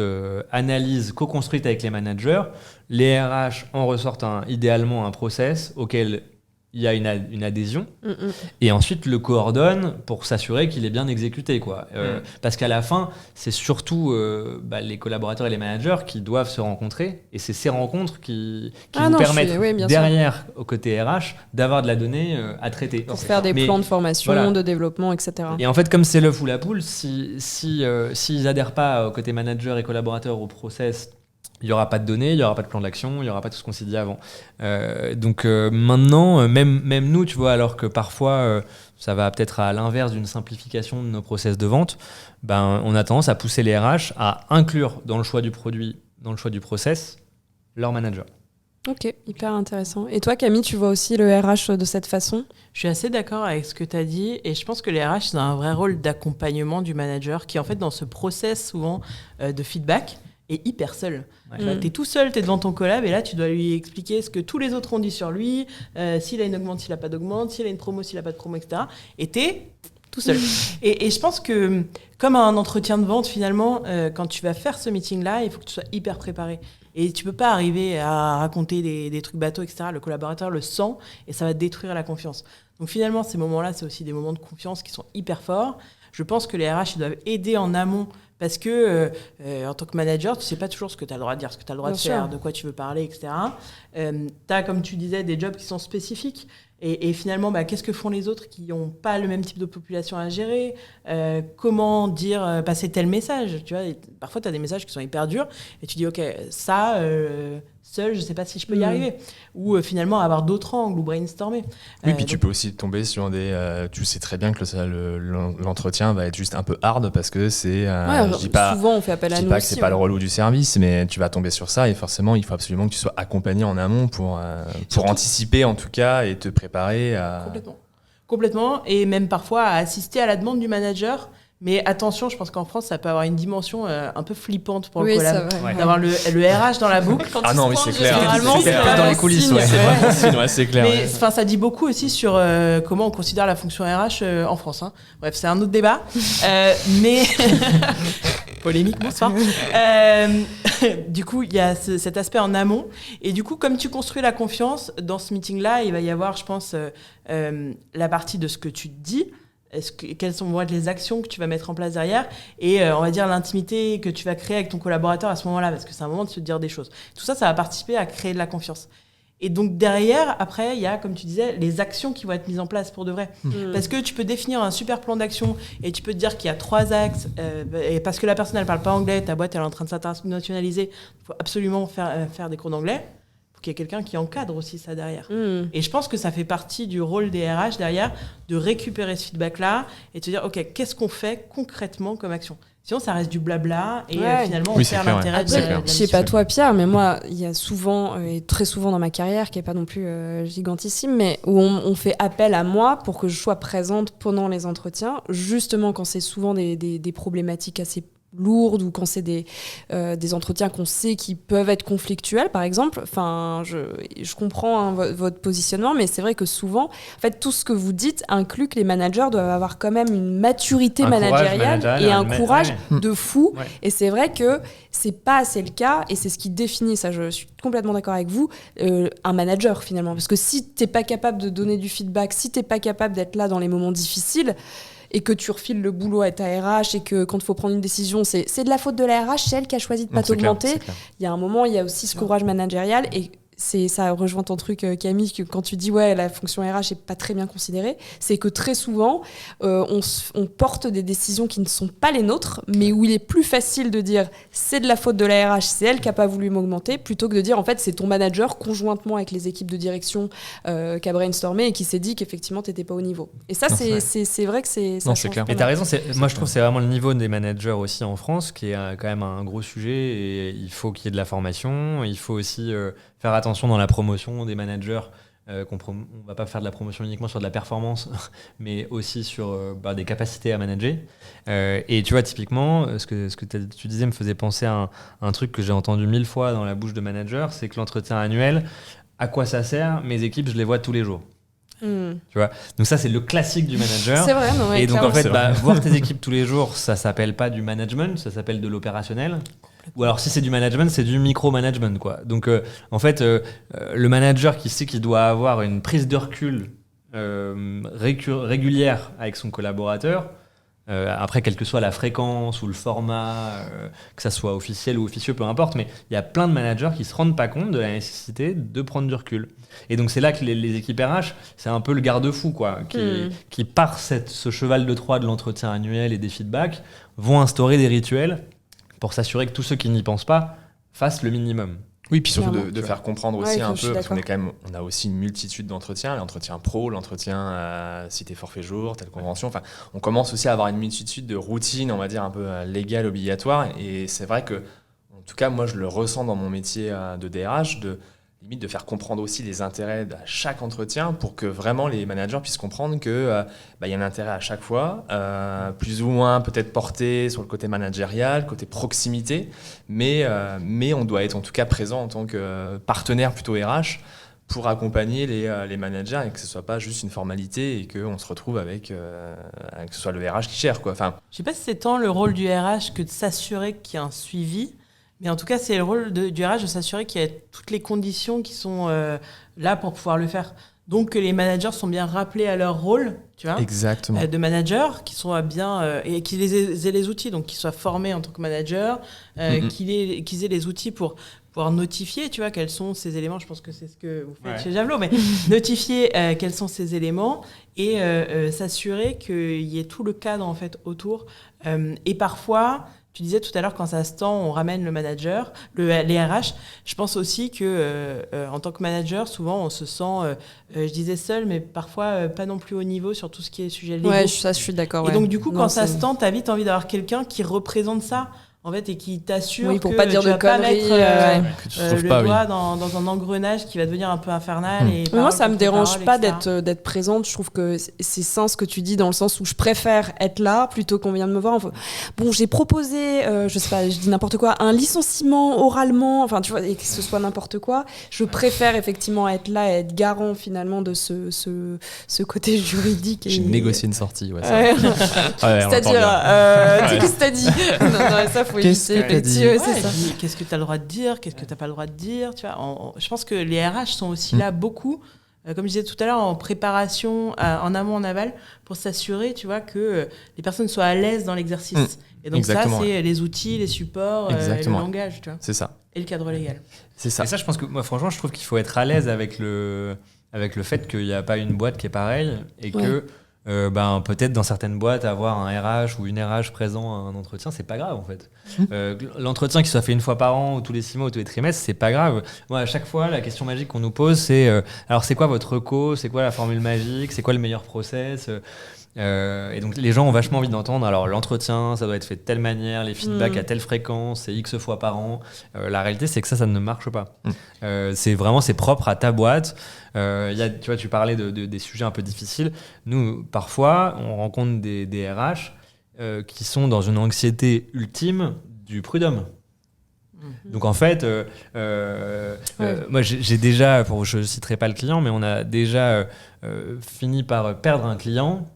[SPEAKER 3] analyse co-construite avec les managers, les RH en ressortent idéalement un process auquel il y a une adhésion, et ensuite le coordonne pour s'assurer qu'il est bien exécuté, quoi. Parce qu'à la fin, c'est surtout les collaborateurs et les managers qui doivent se rencontrer, et c'est ces rencontres qui nous permettent derrière, au côté RH, d'avoir de la donnée à traiter.
[SPEAKER 1] Pour faire des plans de formation, de développement, etc.
[SPEAKER 3] Et en fait, comme c'est l'œuf ou la poule, s'ils adhèrent pas au côté manager et collaborateur au process, il n'y aura pas de données, il n'y aura pas de plan d'action, il n'y aura pas tout ce qu'on s'est dit avant. Donc maintenant, même nous, tu vois, alors que parfois, ça va peut-être à l'inverse d'une simplification de nos process de vente, on a tendance à pousser les RH à inclure dans le choix du produit, dans le choix du process, leur manager.
[SPEAKER 1] Ok, hyper intéressant. Et toi, Camille, tu vois aussi le RH de cette façon?
[SPEAKER 2] Je suis assez d'accord avec ce que tu as dit, et je pense que les RH, ils ont un vrai rôle d'accompagnement du manager qui, en fait, dans ce process souvent de feedback, est hyper seul. T'es tout seul, t'es devant ton collab, et là tu dois lui expliquer ce que tous les autres ont dit sur lui, s'il a une augmente, s'il a pas d'augmente, s'il a une promo, s'il a pas de promo, etc. Et t'es tout seul. Et je pense que comme un entretien de vente, finalement, quand tu vas faire ce meeting-là, il faut que tu sois hyper préparé. Et tu peux pas arriver à raconter des trucs bateaux, etc. Le collaborateur le sent et ça va détruire la confiance. Donc finalement, ces moments-là, c'est aussi des moments de confiance qui sont hyper forts. Je pense que les RH, ils doivent aider en amont. Parce que, en tant que manager, tu ne sais pas toujours ce que tu as le droit de dire, ce que tu as le droit de faire, de quoi tu veux parler, etc. Tu as, comme tu disais, des jobs qui sont spécifiques. Et finalement, qu'est-ce que font les autres qui n'ont pas le même type de population à gérer? Comment dire, passer tel message? Tu vois, parfois, tu as des messages qui sont hyper durs. Et tu dis, OK, ça, seul, je ne sais pas si je peux y arriver. Ou finalement, avoir d'autres angles ou brainstormer.
[SPEAKER 4] Oui, puis tu peux aussi tomber sur des... tu sais très bien que l'entretien va être juste un peu hard parce que c'est...
[SPEAKER 1] souvent, on fait appel à nous.
[SPEAKER 4] Je dis pas que c'est pas le relou du service, mais tu vas tomber sur ça et forcément, il faut absolument que tu sois accompagné en amont pour anticiper en tout cas et te préparer à...
[SPEAKER 2] Complètement. Et même parfois à assister à la demande du manager. Mais attention, je pense qu'en France, ça peut avoir une dimension un peu flippante pour le collab. D'avoir le RH dans la boucle.
[SPEAKER 4] Ah non, oui, c'est clair.
[SPEAKER 3] C'est dans les coulisses,
[SPEAKER 4] c'est clair.
[SPEAKER 2] Mais ça dit beaucoup aussi sur comment on considère la fonction RH en France. Hein. Bref, c'est un autre débat. Mais... Polémique, bonsoir. Du coup, il y a cet aspect en amont. Et du coup, comme tu construis la confiance, dans ce meeting-là, il va y avoir, je pense, la partie de ce que tu dis, quelles vont être les actions que tu vas mettre en place derrière et on va dire l'intimité que tu vas créer avec ton collaborateur à ce moment-là, parce que c'est un moment de se dire des choses. Tout ça, ça va participer à créer de la confiance. Et donc derrière, après, il y a, comme tu disais, les actions qui vont être mises en place pour de vrai. Parce que tu peux définir un super plan d'action et tu peux te dire qu'il y a 3 axes, et parce que la personne, elle parle pas anglais, ta boîte, elle est en train de s'internationaliser, il faut absolument faire des cours d'anglais. Qu'il y ait quelqu'un qui encadre aussi ça derrière. Et je pense que ça fait partie du rôle des RH derrière, de récupérer ce feedback-là et de se dire, OK, qu'est-ce qu'on fait concrètement comme action ? Sinon, ça reste du blabla et finalement, on perd l'intérêt de la
[SPEAKER 1] je sais pas toi, Pierre, mais moi, il y a souvent, et très souvent dans ma carrière, qui n'est pas non plus gigantissime, mais où on fait appel à moi pour que je sois présente pendant les entretiens, justement quand c'est souvent des problématiques assez lourdes ou quand c'est des entretiens qu'on sait qui peuvent être conflictuels, par exemple. Enfin, je comprends votre positionnement, mais c'est vrai que souvent, en fait, tout ce que vous dites inclut que les managers doivent avoir quand même une maturité managériale et un courage de fou. Ouais. Et c'est vrai que c'est pas assez le cas, et c'est ce qui définit, ça je suis complètement d'accord avec vous, un manager finalement. Parce que si t'es pas capable de donner du feedback, si t'es pas capable d'être là dans les moments difficiles, et que tu refiles le boulot à ta RH et que quand il faut prendre une décision, c'est de la faute de la RH, c'est elle qui a choisi de ne pas t'augmenter. Il y a un moment, il y a aussi ce courage managérial, et ça rejoint ton truc, Camille, que quand tu dis la fonction RH n'est pas très bien considérée, c'est que très souvent, on porte des décisions qui ne sont pas les nôtres, mais où il est plus facile de dire c'est de la faute de la RH, c'est elle qui n'a pas voulu m'augmenter, plutôt que de dire en fait c'est ton manager conjointement avec les équipes de direction qui a brainstormé et qui s'est dit qu'effectivement tu n'étais pas au niveau. Et ça, c'est vrai que ça change.
[SPEAKER 3] Et tu as raison, moi je trouve que c'est vraiment le niveau des managers aussi en France qui est quand même un gros sujet, et il faut qu'il y ait de la formation, il faut aussi faire attention dans la promotion des managers, on va pas faire de la promotion uniquement sur de la performance, mais aussi sur des capacités à manager. Et tu vois, typiquement, ce que tu disais me faisait penser à un truc que j'ai entendu 1000 fois dans la bouche de managers, c'est que l'entretien annuel, à quoi ça sert ? Mes équipes, je les vois tous les jours. Tu vois, donc ça c'est le classique du manager.
[SPEAKER 1] C'est vrai, non,
[SPEAKER 3] et donc en fait voir tes équipes tous les jours, ça s'appelle pas du management, ça s'appelle de l'opérationnel. Ou alors si c'est du management, c'est du micro-management, quoi. Donc en fait le manager qui sait qu'il doit avoir une prise de recul régulière avec son collaborateur, après quelle que soit la fréquence ou le format, que ça soit officiel ou officieux, peu importe, mais il y a plein de managers qui se rendent pas compte de la nécessité de prendre du recul. Et donc c'est là que les équipes RH, c'est un peu le garde-fou, quoi, qui par ce cheval de Troie de l'entretien annuel et des feedbacks, vont instaurer des rituels pour s'assurer que tous ceux qui n'y pensent pas fassent le minimum.
[SPEAKER 4] Oui, puis surtout de faire comprendre aussi un peu, parce qu'on a aussi une multitude d'entretiens, l'entretien pro, l'entretien si t'es forfait jour, telle convention, enfin, on commence aussi à avoir une multitude de routines, on va dire un peu légales, obligatoires, et c'est vrai que, en tout cas, moi je le ressens dans mon métier de DRH, limite de faire comprendre aussi les intérêts à chaque entretien pour que vraiment les managers puissent comprendre que y a un intérêt à chaque fois, plus ou moins peut-être porté sur le côté managérial, côté proximité, mais on doit être en tout cas présent en tant que partenaire plutôt RH pour accompagner les managers et que ce soit pas juste une formalité et qu'on se retrouve avec que ce soit le RH qui gère, quoi. Enfin,
[SPEAKER 2] je sais pas si c'est tant le rôle du RH que de s'assurer qu'il y a un suivi. Mais en tout cas, c'est le rôle du RH de s'assurer qu'il y a toutes les conditions qui sont là pour pouvoir le faire. Donc, que les managers sont bien rappelés à leur rôle, tu vois,
[SPEAKER 4] exactement.
[SPEAKER 2] De manager, qu'ils soient bien et qu'ils aient les outils, donc qu'ils soient formés en tant que manager, qu'ils aient les outils pour pouvoir notifier, tu vois, quels sont ces éléments. Je pense que c'est ce que vous faites chez Javelot, mais notifier quels sont ces éléments et s'assurer qu'il y ait tout le cadre en fait autour. Et parfois, tu disais tout à l'heure, quand ça se tend, on ramène le manager, les RH. Je pense aussi que en tant que manager, souvent, on se sent, je disais seul, mais parfois pas non plus au niveau sur tout ce qui est sujet légaux.
[SPEAKER 1] Ouais, ça, je suis d'accord.
[SPEAKER 2] Et donc, du coup, quand ça se tend, t'as vite envie d'avoir quelqu'un qui représente ça. En fait, et qui t'assure
[SPEAKER 1] pour
[SPEAKER 2] que
[SPEAKER 1] pas dire
[SPEAKER 2] tu
[SPEAKER 1] de
[SPEAKER 2] vas pas
[SPEAKER 1] conneries,
[SPEAKER 2] mettre le doigt dans un engrenage qui va devenir un peu infernal. Et
[SPEAKER 1] moi, ça me dérange pas d'être présente. Je trouve que c'est sain ce que tu dis, dans le sens où je préfère être là plutôt qu'on vienne me voir. Bon, j'ai proposé, je sais pas, je dis n'importe quoi, un licenciement oralement, enfin, tu vois, et que ce soit n'importe quoi. Je préfère effectivement être là et être garant finalement de ce côté juridique.
[SPEAKER 4] J'ai négocié une sortie, ouais.
[SPEAKER 1] C'est-à-dire, qu'est-ce que t'as dit? Non, ça faut
[SPEAKER 4] éviter.
[SPEAKER 2] Qu'est-ce que tu as le droit de dire, qu'est-ce que tu n'as pas le droit de dire, tu vois. Je pense que les RH sont aussi là beaucoup comme je disais tout à l'heure, en préparation, en amont, en aval, pour s'assurer, tu vois, que les personnes soient à l'aise dans l'exercice. Et donc
[SPEAKER 4] Exactement,
[SPEAKER 2] ça, c'est les outils, les supports, le langage, tu vois.
[SPEAKER 4] C'est ça.
[SPEAKER 2] Et le cadre légal.
[SPEAKER 4] C'est ça.
[SPEAKER 3] Et ça, je pense que moi, franchement, je trouve qu'il faut être à l'aise avec le fait qu'il n'y a pas une boîte qui est pareille et que peut-être dans certaines boîtes, avoir un RH ou une RH présent à un entretien, c'est pas grave en fait. L'entretien qui soit fait une fois par an ou tous les 6 mois ou tous les trimestres, c'est pas grave. Moi, à chaque fois, la question magique qu'on nous pose, c'est alors c'est quoi votre reco, c'est quoi la formule magique, c'est quoi le meilleur process et donc les gens ont vachement envie d'entendre alors l'entretien ça doit être fait de telle manière, les feedbacks à telle fréquence, c'est X fois par an. La réalité c'est que ça ne marche pas. C'est propre à ta boîte. Tu vois, tu parlais des sujets un peu difficiles. Nous parfois on rencontre des RH qui sont dans une anxiété ultime du prud'homme. Donc en fait, moi j'ai déjà, je citerai pas le client, mais on a déjà fini par perdre un client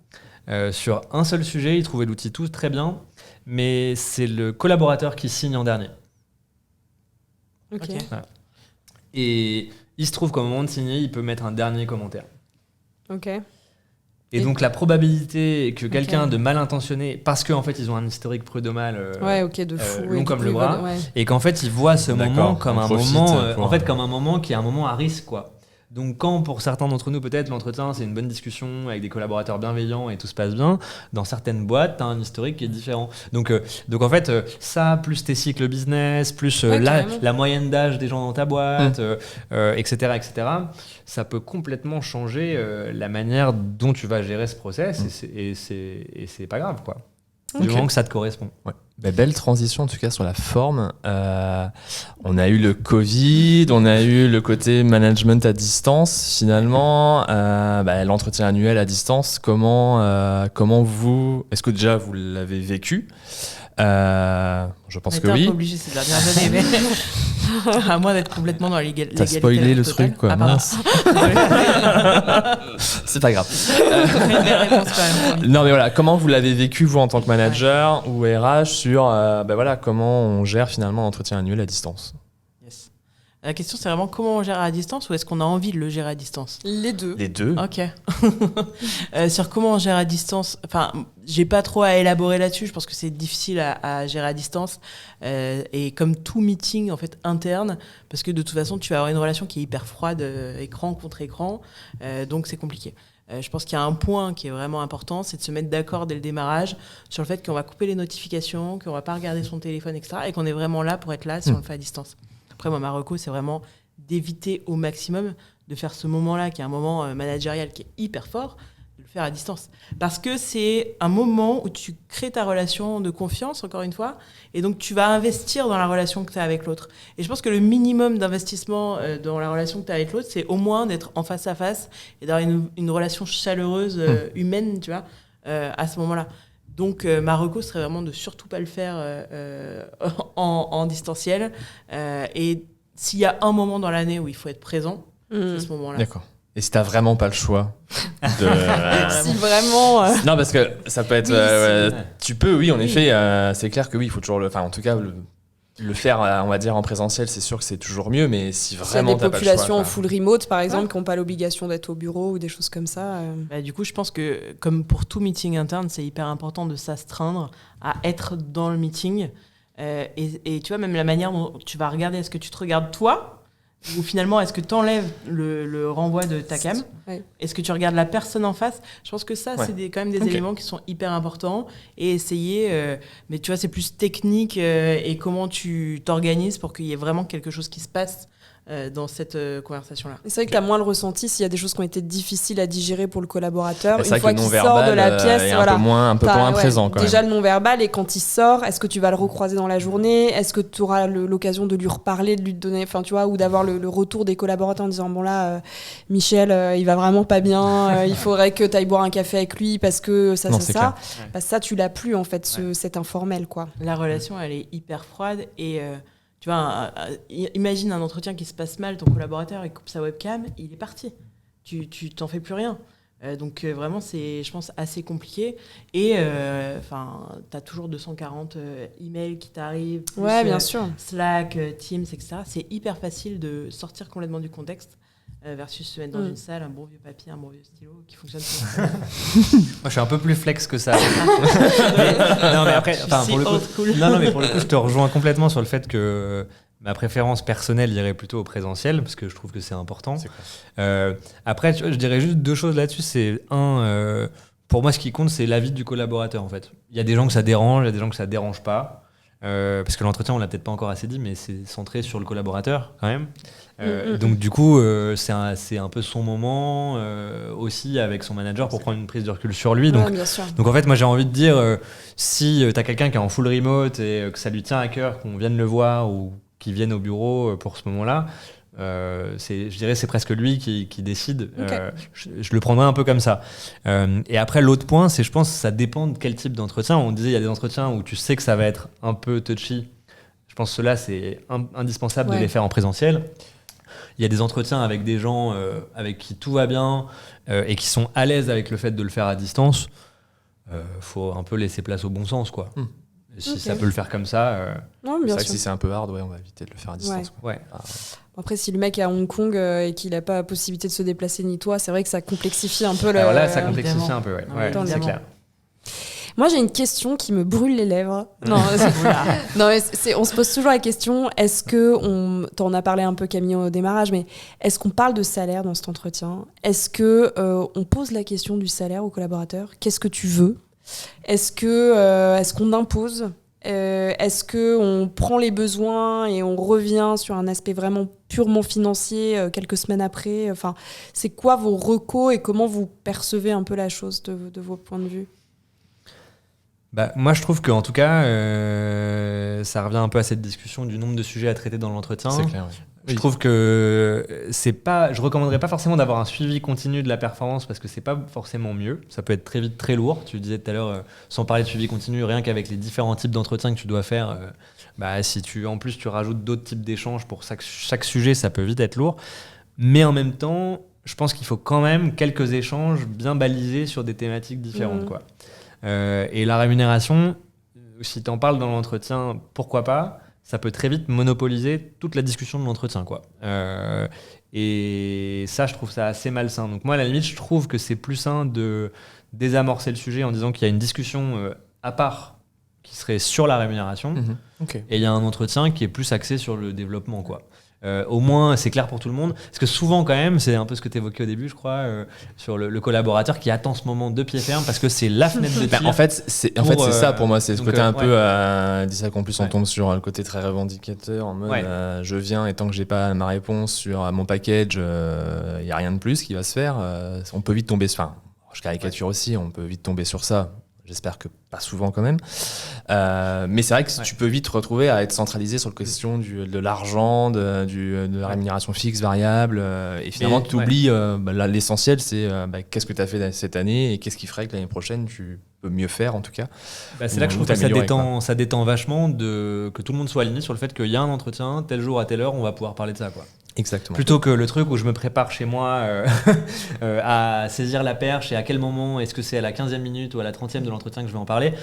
[SPEAKER 3] sur un seul sujet. Il trouvait l'outil tout très bien, mais c'est le collaborateur qui signe en dernier.
[SPEAKER 1] Ok.
[SPEAKER 3] Voilà. Et il se trouve qu'au moment de signer, il peut mettre un dernier commentaire.
[SPEAKER 1] Ok.
[SPEAKER 3] Et donc la probabilité que quelqu'un de mal intentionné, parce qu'en fait ils ont un historique prud'homal
[SPEAKER 1] de fou,
[SPEAKER 3] long comme le bras, et qu'en fait ils voient ce moment comme un moment qui est un moment à risque, quoi. Donc quand pour certains d'entre nous peut-être l'entretien c'est une bonne discussion avec des collaborateurs bienveillants et tout se passe bien, dans certaines boîtes t'as un historique qui est différent. Donc en fait ça plus tes cycles business, plus la moyenne d'âge des gens dans ta boîte, etc., ça peut complètement changer la manière dont tu vas gérer ce process et c'est pas grave, quoi. Du moment que ça te correspond.
[SPEAKER 4] Ouais. Belle transition en tout cas sur la forme. On a eu le Covid, on a eu le côté management à distance. Finalement, l'entretien annuel à distance, comment est-ce que déjà vous l'avez vécu? Je pense que oui.
[SPEAKER 2] On était un peu obligé ces dernières années, mais à moins d'être complètement dans l'égalité.
[SPEAKER 4] T'as spoilé le truc, quoi. Mince. C'est pas grave. Non, mais voilà, comment vous l'avez vécu, vous, en tant que manager ou RH, sur comment on gère finalement l'entretien annuel à distance?
[SPEAKER 2] Yes. La question, c'est vraiment comment on gère à distance ou est-ce qu'on a envie de le gérer à distance?
[SPEAKER 1] Les deux.
[SPEAKER 4] Les deux.
[SPEAKER 2] Ok. Sur comment on gère à distance, enfin, j'ai pas trop à élaborer là-dessus. Je pense que c'est difficile à gérer à distance. Et comme tout meeting en fait interne, parce que de toute façon, tu vas avoir une relation qui est hyper froide, écran contre écran. Donc c'est compliqué. Je pense qu'il y a un point qui est vraiment important, c'est de se mettre d'accord dès le démarrage sur le fait qu'on va couper les notifications, qu'on va pas regarder son téléphone, etc. Et qu'on est vraiment là pour être là si on le fait à distance. Après, moi, ma reco, c'est vraiment d'éviter au maximum de faire ce moment-là, qui est un moment managérial qui est hyper fort, de le faire à distance. Parce que c'est un moment où tu crées ta relation de confiance, encore une fois, et donc tu vas investir dans la relation que tu as avec l'autre. Et je pense que le minimum d'investissement dans la relation que tu as avec l'autre, c'est au moins d'être en face à face et d'avoir une relation chaleureuse, humaine, tu vois, à ce moment-là. Donc, ma reco serait vraiment de surtout pas le faire en distanciel. Et s'il y a un moment dans l'année où il faut être présent, c'est ce moment-là.
[SPEAKER 4] D'accord. Et si t'as vraiment pas le choix de...
[SPEAKER 1] Si vraiment...
[SPEAKER 4] Non, parce que ça peut être... tu peux, oui, en effet, c'est clair que oui, il faut toujours le... Enfin, en tout cas, le faire, on va dire, en présentiel, c'est sûr que c'est toujours mieux, mais si vraiment t'as pas le choix...
[SPEAKER 1] Il y a des populations en full remote, par exemple, qui n'ont pas l'obligation d'être au bureau ou des choses comme ça.
[SPEAKER 2] Du coup, je pense que, comme pour tout meeting interne, c'est hyper important de s'astreindre à être dans le meeting. Et tu vois, même la manière dont tu vas regarder, est-ce que tu te regardes toi ? Ou finalement, est-ce que tu enlèves le renvoi de ta cam ? Est-ce que tu regardes la personne en face ? Je pense que ça, c'est quand même des éléments qui sont hyper importants. Et essayer, mais tu vois, c'est plus technique et comment tu t'organises pour qu'il y ait vraiment quelque chose qui se passe dans cette conversation-là.
[SPEAKER 1] C'est vrai que tu as moins le ressenti s'il y a des choses qui ont été difficiles à digérer pour le collaborateur.
[SPEAKER 4] Une
[SPEAKER 1] fois qu'il sort de la pièce,
[SPEAKER 4] est un peu moins présent. Quand
[SPEAKER 1] déjà
[SPEAKER 4] même.
[SPEAKER 1] Le non-verbal, et quand il sort, est-ce que tu vas le recroiser dans la journée ? Est-ce que tu auras l'occasion de lui reparler, de lui donner, enfin tu vois, ou d'avoir le retour des collaborateurs en disant bon là, Michel, il va vraiment pas bien, il faudrait que tu ailles boire un café avec lui parce que ça. Bah, ça tu l'as plus en fait, cet informel, quoi.
[SPEAKER 2] La relation, elle est hyper froide et tu vois, imagine un entretien qui se passe mal, ton collaborateur il coupe sa webcam, il est parti. Tu t'en fais plus rien. Donc vraiment, c'est, je pense, assez compliqué. Et tu as toujours 240 emails qui t'arrivent.
[SPEAKER 1] Ouais, bien sûr.
[SPEAKER 2] Slack, Teams, etc. C'est hyper facile de sortir complètement du contexte. versus se mettre dans une salle, un bon vieux papier, un bon vieux stylo qui fonctionne.
[SPEAKER 3] Moi, je suis un peu plus flex que ça. Non, mais après, pour le coup, je te rejoins complètement sur le fait que ma préférence personnelle irait plutôt au présentiel, parce que je trouve que c'est important. Après, je dirais juste 2 choses là-dessus. C'est pour moi, ce qui compte, c'est l'avis du collaborateur, en fait. Il y a des gens que ça dérange, il y a des gens que ça dérange pas. Parce que l'entretien, on l'a peut-être pas encore assez dit, mais c'est centré sur le collaborateur quand même. Donc du coup, c'est un peu son moment aussi avec son manager pour prendre une prise de recul sur lui. Donc,
[SPEAKER 1] bien sûr.
[SPEAKER 3] donc en fait, moi j'ai envie de dire, si tu as quelqu'un qui est en full remote et que ça lui tient à cœur qu'on vienne le voir ou qu'il vienne au bureau pour ce moment-là, je dirais c'est presque lui qui décide.
[SPEAKER 1] Okay.
[SPEAKER 3] Je le prendrais un peu comme ça. Et après, l'autre point, c'est je pense que ça dépend de quel type d'entretien. On disait il y a des entretiens où tu sais que ça va être un peu touchy. Je pense que ceux-là, c'est indispensable de les faire en présentiel. Il y a des entretiens avec des gens avec qui tout va bien et qui sont à l'aise avec le fait de le faire à distance. Faut un peu laisser place au bon sens, quoi. Si ça peut le faire comme ça.
[SPEAKER 1] Non,
[SPEAKER 4] c'est
[SPEAKER 1] bien
[SPEAKER 4] vrai
[SPEAKER 1] sûr.
[SPEAKER 4] que si c'est un peu hard, on va éviter de le faire à distance.
[SPEAKER 3] Ouais.
[SPEAKER 1] Après, si le mec est à Hong Kong et qu'il n'a pas la possibilité de se déplacer ni toi, c'est vrai que ça complexifie un peu
[SPEAKER 3] Alors là, ça complexifie un peu, ouais, c'est clair.
[SPEAKER 1] Moi, j'ai une question qui me brûle les lèvres. Non, on se pose toujours la question, est-ce que, t'en as parlé un peu Camille au démarrage, mais est-ce qu'on parle de salaire dans cet entretien ? Est-ce qu'on pose la question du salaire aux collaborateurs ? Qu'est-ce que tu veux ? Est-ce qu'on impose ? Est-ce qu'on prend les besoins et on revient sur un aspect vraiment purement financier quelques semaines après ? Enfin, c'est quoi vos recos et comment vous percevez un peu la chose de vos points de vue ?
[SPEAKER 3] Moi, je trouve qu'en tout cas, ça revient un peu à cette discussion du nombre de sujets à traiter dans l'entretien.
[SPEAKER 4] C'est clair, oui.
[SPEAKER 3] Je trouve que je recommanderais pas forcément d'avoir un suivi continu de la performance parce que c'est pas forcément mieux. Ça peut être très vite très lourd. Tu disais tout à l'heure, sans parler de suivi continu, rien qu'avec les différents types d'entretiens que tu dois faire, si en plus tu rajoutes d'autres types d'échanges pour chaque sujet, ça peut vite être lourd. Mais en même temps, je pense qu'il faut quand même quelques échanges bien balisés sur des thématiques différentes, quoi. Et la rémunération, si tu en parles dans l'entretien, pourquoi pas, ça peut très vite monopoliser toute la discussion de l'entretien, quoi. Et ça, je trouve ça assez malsain. Donc moi, à la limite, je trouve que c'est plus sain de désamorcer le sujet en disant qu'il y a une discussion à part qui serait sur la rémunération, et il y a un entretien qui est plus axé sur le développement, quoi. Au moins, c'est clair pour tout le monde. Parce que souvent, quand même, c'est un peu ce que tu évoquais au début, je crois, sur le collaborateur qui attend ce moment de pied ferme parce que c'est la fenêtre de tir.
[SPEAKER 4] En fait, c'est ça pour moi. C'est ce côté un peu. Dis ça qu'en plus, on tombe sur le côté très revendicateur en mode je viens et tant que j'ai pas ma réponse sur mon package, il n'y a rien de plus qui va se faire. On peut vite tomber sur. Enfin, je caricature aussi, on peut vite tomber sur ça. J'espère que pas souvent quand même. Mais c'est vrai que tu peux vite te retrouver à être centralisé sur la question de l'argent, de la rémunération fixe, variable. Et finalement, tu oublies l'essentiel, c'est qu'est-ce que tu as fait cette année et qu'est-ce qui ferait que l'année prochaine, tu peux mieux faire en tout cas.
[SPEAKER 3] C'est là que je trouve que ça détend vachement que tout le monde soit aligné sur le fait qu'il y a un entretien, tel jour à telle heure, on va pouvoir parler de ça, quoi.
[SPEAKER 4] Exactement.
[SPEAKER 3] Plutôt que le truc où je me prépare chez moi à saisir la perche et à quel moment, est-ce que c'est à la 15e minute ou à la 30e de l'entretien que je vais en parler.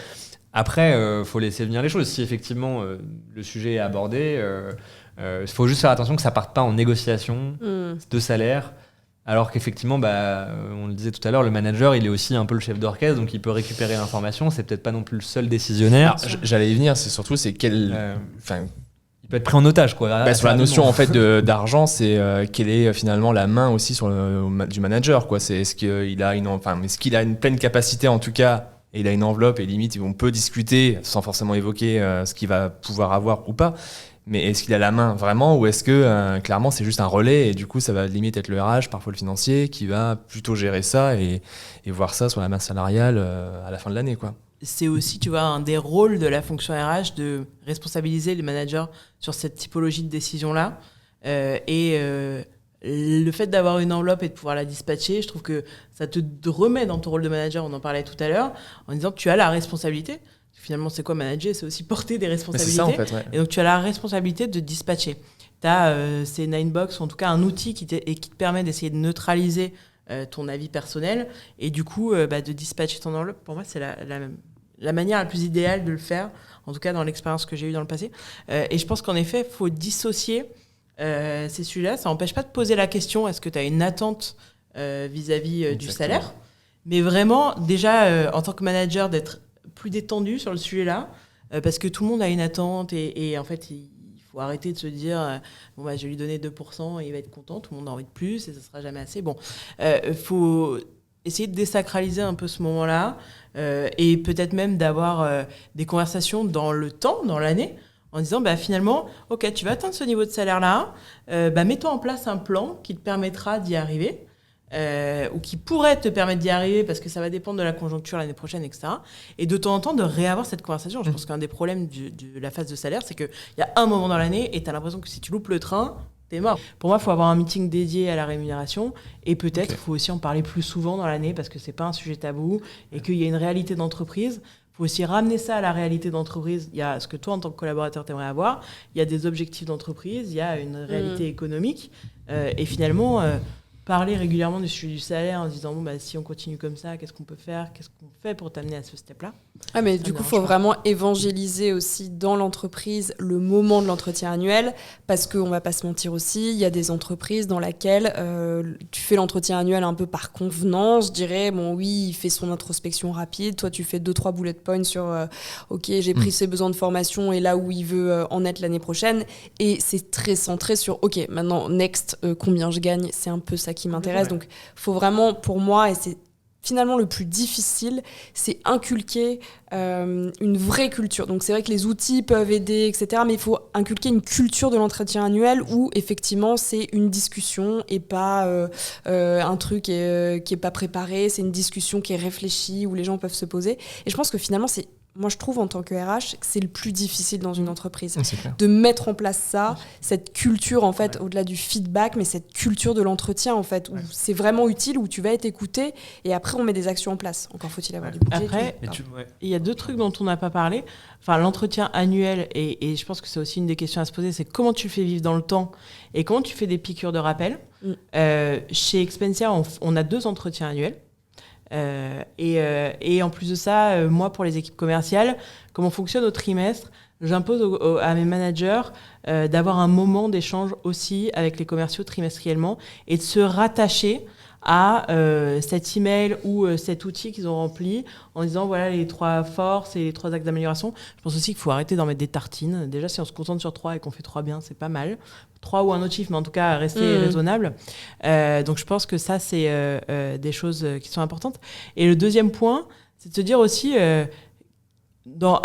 [SPEAKER 3] Après, faut laisser venir les choses. Si effectivement le sujet est abordé, faut juste faire attention que ça parte pas en négociation de salaire. Alors qu'effectivement, on le disait tout à l'heure, le manager, il est aussi un peu le chef d'orchestre, donc il peut récupérer l'information. C'est peut-être pas non plus le seul décisionnaire.
[SPEAKER 4] Alors, j'allais y venir, c'est quel...
[SPEAKER 3] il peut être pris en otage, quoi.
[SPEAKER 4] Sur la notion en fait d'argent, c'est quelle est finalement la main aussi du manager, quoi. C'est est-ce qu'il a une pleine capacité en tout cas, et il a une enveloppe et limite on peut discuter sans forcément évoquer ce qu'il va pouvoir avoir ou pas. Mais est-ce qu'il a la main vraiment ou est-ce que clairement c'est juste un relais et du coup ça va limite être le RH, parfois le financier, qui va plutôt gérer ça et voir ça sur la masse salariale à la fin de l'année, quoi.
[SPEAKER 2] C'est aussi, tu vois, un des rôles de la fonction RH de responsabiliser les managers sur cette typologie de décision-là. Le fait d'avoir une enveloppe et de pouvoir la dispatcher, je trouve que ça te remet dans ton rôle de manager, on en parlait tout à l'heure, en disant que tu as la responsabilité. Finalement, c'est quoi manager ? C'est aussi porter des responsabilités.
[SPEAKER 4] C'est ça, en fait, ouais.
[SPEAKER 2] Et donc, tu as la responsabilité de dispatcher. Tu as ces Ninebox, ou en tout cas un outil qui te permet d'essayer de neutraliser ton avis personnel et du coup de dispatcher ton enveloppe. Pour moi, c'est la manière la plus idéale de le faire, en tout cas dans l'expérience que j'ai eue dans le passé. Et je pense qu'en effet, il faut dissocier ces sujets-là, ça n'empêche pas de poser la question, est-ce que tu as une attente vis-à-vis du salaire ? Mais vraiment, déjà, en tant que manager, d'être plus détendu sur le sujet-là, parce que tout le monde a une attente et en fait, il faut arrêter de se dire bon, bah, je vais lui donner 2% et il va être content, tout le monde a envie de plus et ça ne sera jamais assez. Bon, faut essayer de désacraliser un peu ce moment-là et peut-être même d'avoir des conversations dans le temps, dans l'année, en disant bah, finalement, ok, tu vas atteindre ce niveau de salaire-là, mets-toi en place un plan qui te permettra d'y arriver. Ou qui pourrait te permettre d'y arriver parce que ça va dépendre de la conjoncture l'année prochaine, etc. Et de temps en temps, de réavoir cette conversation. Je pense qu'un des problèmes de la phase de salaire, c'est qu'il y a un moment dans l'année et tu as l'impression que si tu loupes le train, t'es mort. Pour moi, il faut avoir un meeting dédié à la rémunération et peut-être il faut aussi en parler plus souvent dans l'année parce que c'est pas un sujet tabou et qu'il y a une réalité d'entreprise. Il faut aussi ramener ça à la réalité d'entreprise. Il y a ce que toi, en tant que collaborateur, tu aimerais avoir. Il y a des objectifs d'entreprise. Il y a une réalité économique. Et finalement... parler régulièrement du sujet du salaire en disant bon, bah, si on continue comme ça, qu'est-ce qu'on peut faire, qu'est-ce qu'on fait pour t'amener à ce step-là.
[SPEAKER 1] Mais du coup, il faut vraiment évangéliser aussi dans l'entreprise le moment de l'entretien annuel parce qu'on ne va pas se mentir aussi, il y a des entreprises dans lesquelles tu fais l'entretien annuel un peu par convenance, je dirais, bon oui, il fait son introspection rapide, toi tu fais 2-3 bullet points sur ok, j'ai pris ses besoins de formation et là où il veut en être l'année prochaine et c'est très centré sur ok, maintenant, next, combien je gagne, c'est un peu ça qui m'intéresse. Donc, il faut vraiment, pour moi, et c'est finalement le plus difficile, c'est inculquer une vraie culture. Donc, c'est vrai que les outils peuvent aider, etc. Mais il faut inculquer une culture de l'entretien annuel où, effectivement, c'est une discussion et pas un truc qui est pas préparé. C'est une discussion qui est réfléchie, où les gens peuvent se poser. Et je pense que finalement, moi, je trouve, en tant que RH, que c'est le plus difficile dans une entreprise. De mettre en place ça, cette culture, en fait, au-delà du feedback, mais cette culture de l'entretien, en fait, où c'est vraiment utile, où tu vas être écouté, et après, on met des actions en place. Encore faut-il avoir du budget.
[SPEAKER 2] Après, il y a deux trucs dont on n'a pas parlé. Enfin, l'entretien annuel, et je pense que c'est aussi une des questions à se poser, c'est comment tu le fais vivre dans le temps, et comment tu fais des piqûres de rappel. Chez Expensia, on a 2 entretiens annuels. Et en plus de ça, moi, pour les équipes commerciales, comme on fonctionne au trimestre, j'impose à mes managers d'avoir un moment d'échange aussi avec les commerciaux trimestriellement et de se rattacher à cet email ou cet outil qu'ils ont rempli en disant voilà les 3 forces et les 3 axes d'amélioration. Je pense aussi qu'il faut arrêter d'en mettre des tartines. Déjà, si on se concentre sur 3 et qu'on fait 3 bien, c'est pas mal. 3 ou un autre chiffre, mais en tout cas, rester raisonnable. Donc, je pense que ça, c'est des choses qui sont importantes. Et le deuxième point, c'est de se dire aussi, à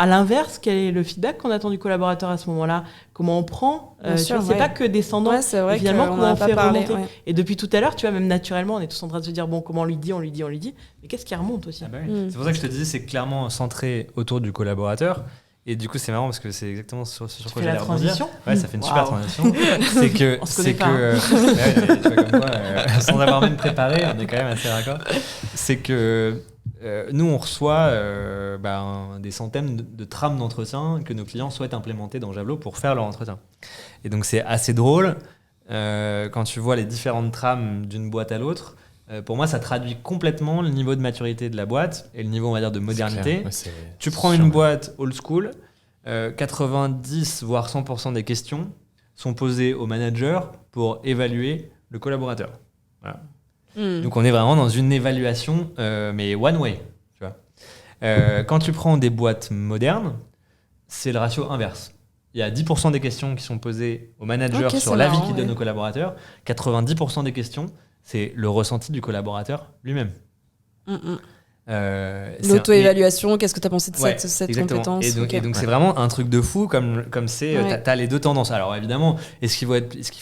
[SPEAKER 2] l'inverse, quel est le feedback qu'on attend du collaborateur à ce moment-là ? Comment on prend c'est pas que descendant.
[SPEAKER 1] C'est vrai
[SPEAKER 2] finalement, comment on fait remonter.
[SPEAKER 1] Ouais.
[SPEAKER 2] Et depuis tout à l'heure, tu vois, même naturellement, on est tous en train de se dire, bon, comment on lui dit. Mais qu'est-ce qui remonte aussi ?
[SPEAKER 3] C'est pour ça que je te disais, c'est clairement centré autour du collaborateur. Et du coup, c'est marrant parce que c'est exactement sur quoi j'allais rebondir. Ouais, ça fait une super transition. C'est que,
[SPEAKER 2] on se connaît pas.
[SPEAKER 3] Tu vois, comme quoi, sans avoir même préparé, on est quand même assez raccord. C'est que nous, on reçoit des centaines de trames d'entretien que nos clients souhaitent implémenter dans Javelot pour faire leur entretien. Et donc, c'est assez drôle quand tu vois les différentes trames d'une boîte à l'autre. Pour moi, ça traduit complètement le niveau de maturité de la boîte et le niveau, on va dire, de modernité. Tu prends une boîte old school, 90 voire 100% des questions sont posées au manager pour évaluer le collaborateur. Voilà. Donc, on est vraiment dans une évaluation, mais one way. Tu vois. Quand tu prends des boîtes modernes, c'est le ratio inverse. Il y a 10% des questions qui sont posées au manager sur l'avis qu'il donne aux collaborateurs. 90% des questions, c'est le ressenti du collaborateur lui-même.
[SPEAKER 1] L'auto-évaluation, qu'est-ce que tu as pensé de cette compétence ?
[SPEAKER 3] Et donc c'est vraiment un truc de fou, comme c'est, t'as les deux tendances. Alors évidemment, est-ce qu'il